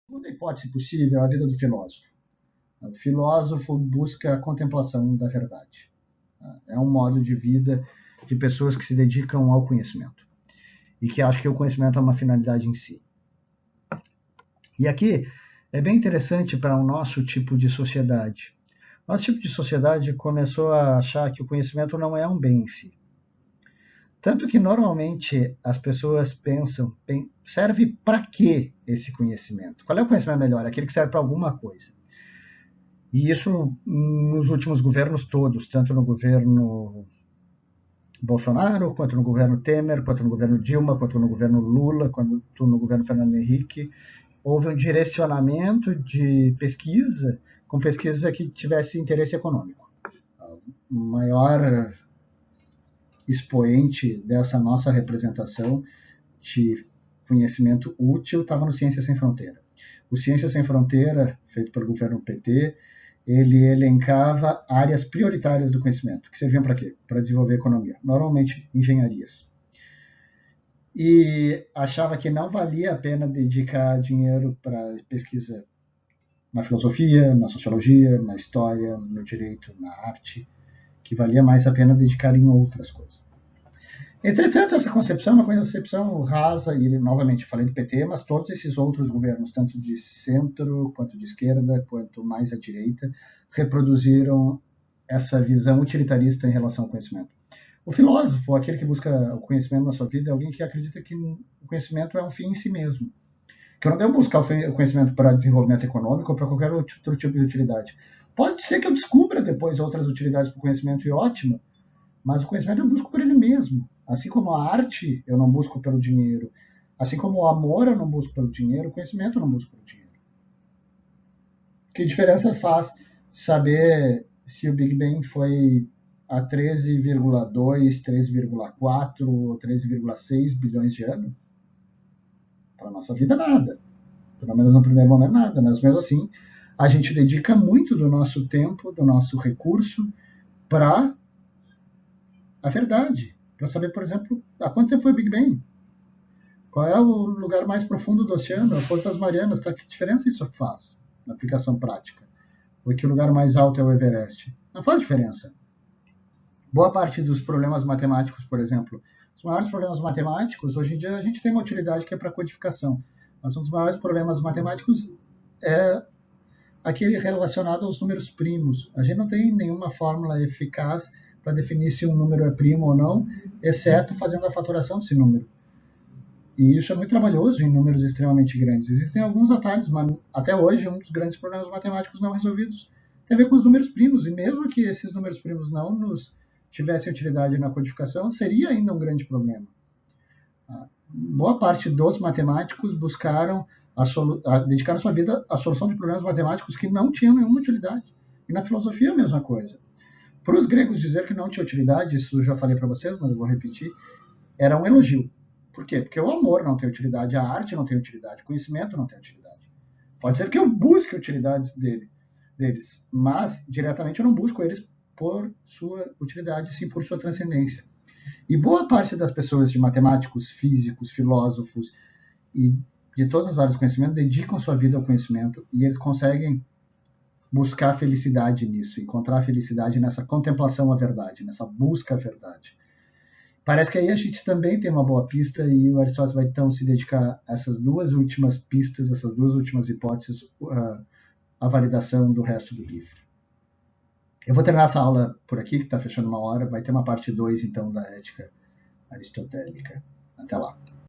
A: segunda hipótese possível é a vida do filósofo. O filósofo busca a contemplação da verdade. É um modo de vida de pessoas que se dedicam ao conhecimento e que acham que o conhecimento é uma finalidade em si. E aqui é bem interessante para o nosso tipo de sociedade. Nosso tipo de sociedade começou a achar que o conhecimento não é um bem em si. Tanto que normalmente as pessoas pensam, serve para que esse conhecimento? Qual é o conhecimento melhor? Aquele que serve para alguma coisa. E isso nos últimos governos todos, tanto no governo Bolsonaro, quanto no governo Temer, quanto no governo Dilma, quanto no governo Lula, quanto no governo Fernando Henrique, houve um direcionamento de pesquisa, com pesquisa que tivesse interesse econômico. O maior expoente dessa nossa representação de conhecimento útil estava no Ciência Sem Fronteira. O Ciência Sem Fronteira, feito pelo governo PT, ele elencava áreas prioritárias do conhecimento, que serviam para quê? Para desenvolver a economia, normalmente engenharias. E achava que não valia a pena dedicar dinheiro para pesquisa na filosofia, na sociologia, na história, no direito, na arte, que valia mais a pena dedicar em outras coisas. Entretanto, essa concepção é uma concepção rasa, e novamente falei do PT, mas todos esses outros governos, tanto de centro, quanto de esquerda, quanto mais à direita, reproduziram essa visão utilitarista em relação ao conhecimento. O filósofo, aquele que busca o conhecimento na sua vida, é alguém que acredita que o conhecimento é um fim em si mesmo. Que eu não devo buscar o conhecimento para desenvolvimento econômico ou para qualquer outro tipo de utilidade. Pode ser que eu descubra depois outras utilidades para o conhecimento e ótimo, mas o conhecimento eu busco por ele mesmo. Assim como a arte eu não busco pelo dinheiro, assim como o amor eu não busco pelo dinheiro, o conhecimento eu não busco pelo dinheiro. Que diferença faz saber se o Big Bang foi a 13,2, 13,4 ou 13,6 bilhões de anos? Para a nossa vida, nada. Pelo menos no primeiro momento, nada. Mas mesmo assim, a gente dedica muito do nosso tempo, do nosso recurso para a verdade. Para saber, por exemplo, há quanto tempo foi o Big Bang? Qual é o lugar mais profundo do oceano? A Foz das Marianas. Tá? Que diferença isso faz na aplicação prática? Ou que o lugar mais alto é o Everest? Não faz diferença. Boa parte dos problemas matemáticos, por exemplo, os maiores problemas matemáticos, hoje em dia a gente tem uma utilidade que é para codificação, mas um dos maiores problemas matemáticos é aquele relacionado aos números primos. A gente não tem nenhuma fórmula eficaz para definir se um número é primo ou não, exceto fazendo a fatoração desse número. E isso é muito trabalhoso em números extremamente grandes. Existem alguns atalhos, mas até hoje um dos grandes problemas matemáticos não resolvidos tem a ver com os números primos. E mesmo que esses números primos não nos tivessem utilidade na codificação, seria ainda um grande problema. Boa parte dos matemáticos buscaram dedicaram sua vida à solução de problemas matemáticos que não tinham nenhuma utilidade. E na filosofia a mesma coisa. Para os gregos dizer que não tinha utilidade, isso eu já falei para vocês, mas eu vou repetir, era um elogio. Por quê? Porque o amor não tem utilidade, a arte não tem utilidade, o conhecimento não tem utilidade. Pode ser que eu busque utilidades deles, mas diretamente eu não busco eles por sua utilidade, sim por sua transcendência. E boa parte das pessoas, de matemáticos, físicos, filósofos e de todas as áreas do conhecimento, dedicam sua vida ao conhecimento e eles conseguem buscar felicidade nisso, encontrar felicidade nessa contemplação à verdade, nessa busca à verdade. Parece que aí a gente também tem uma boa pista e o Aristóteles vai então se dedicar a essas duas últimas pistas, essas duas últimas hipóteses, a validação do resto do livro. Eu vou terminar essa aula por aqui, que está fechando uma hora, vai ter uma parte 2 então da ética aristotélica. Até lá.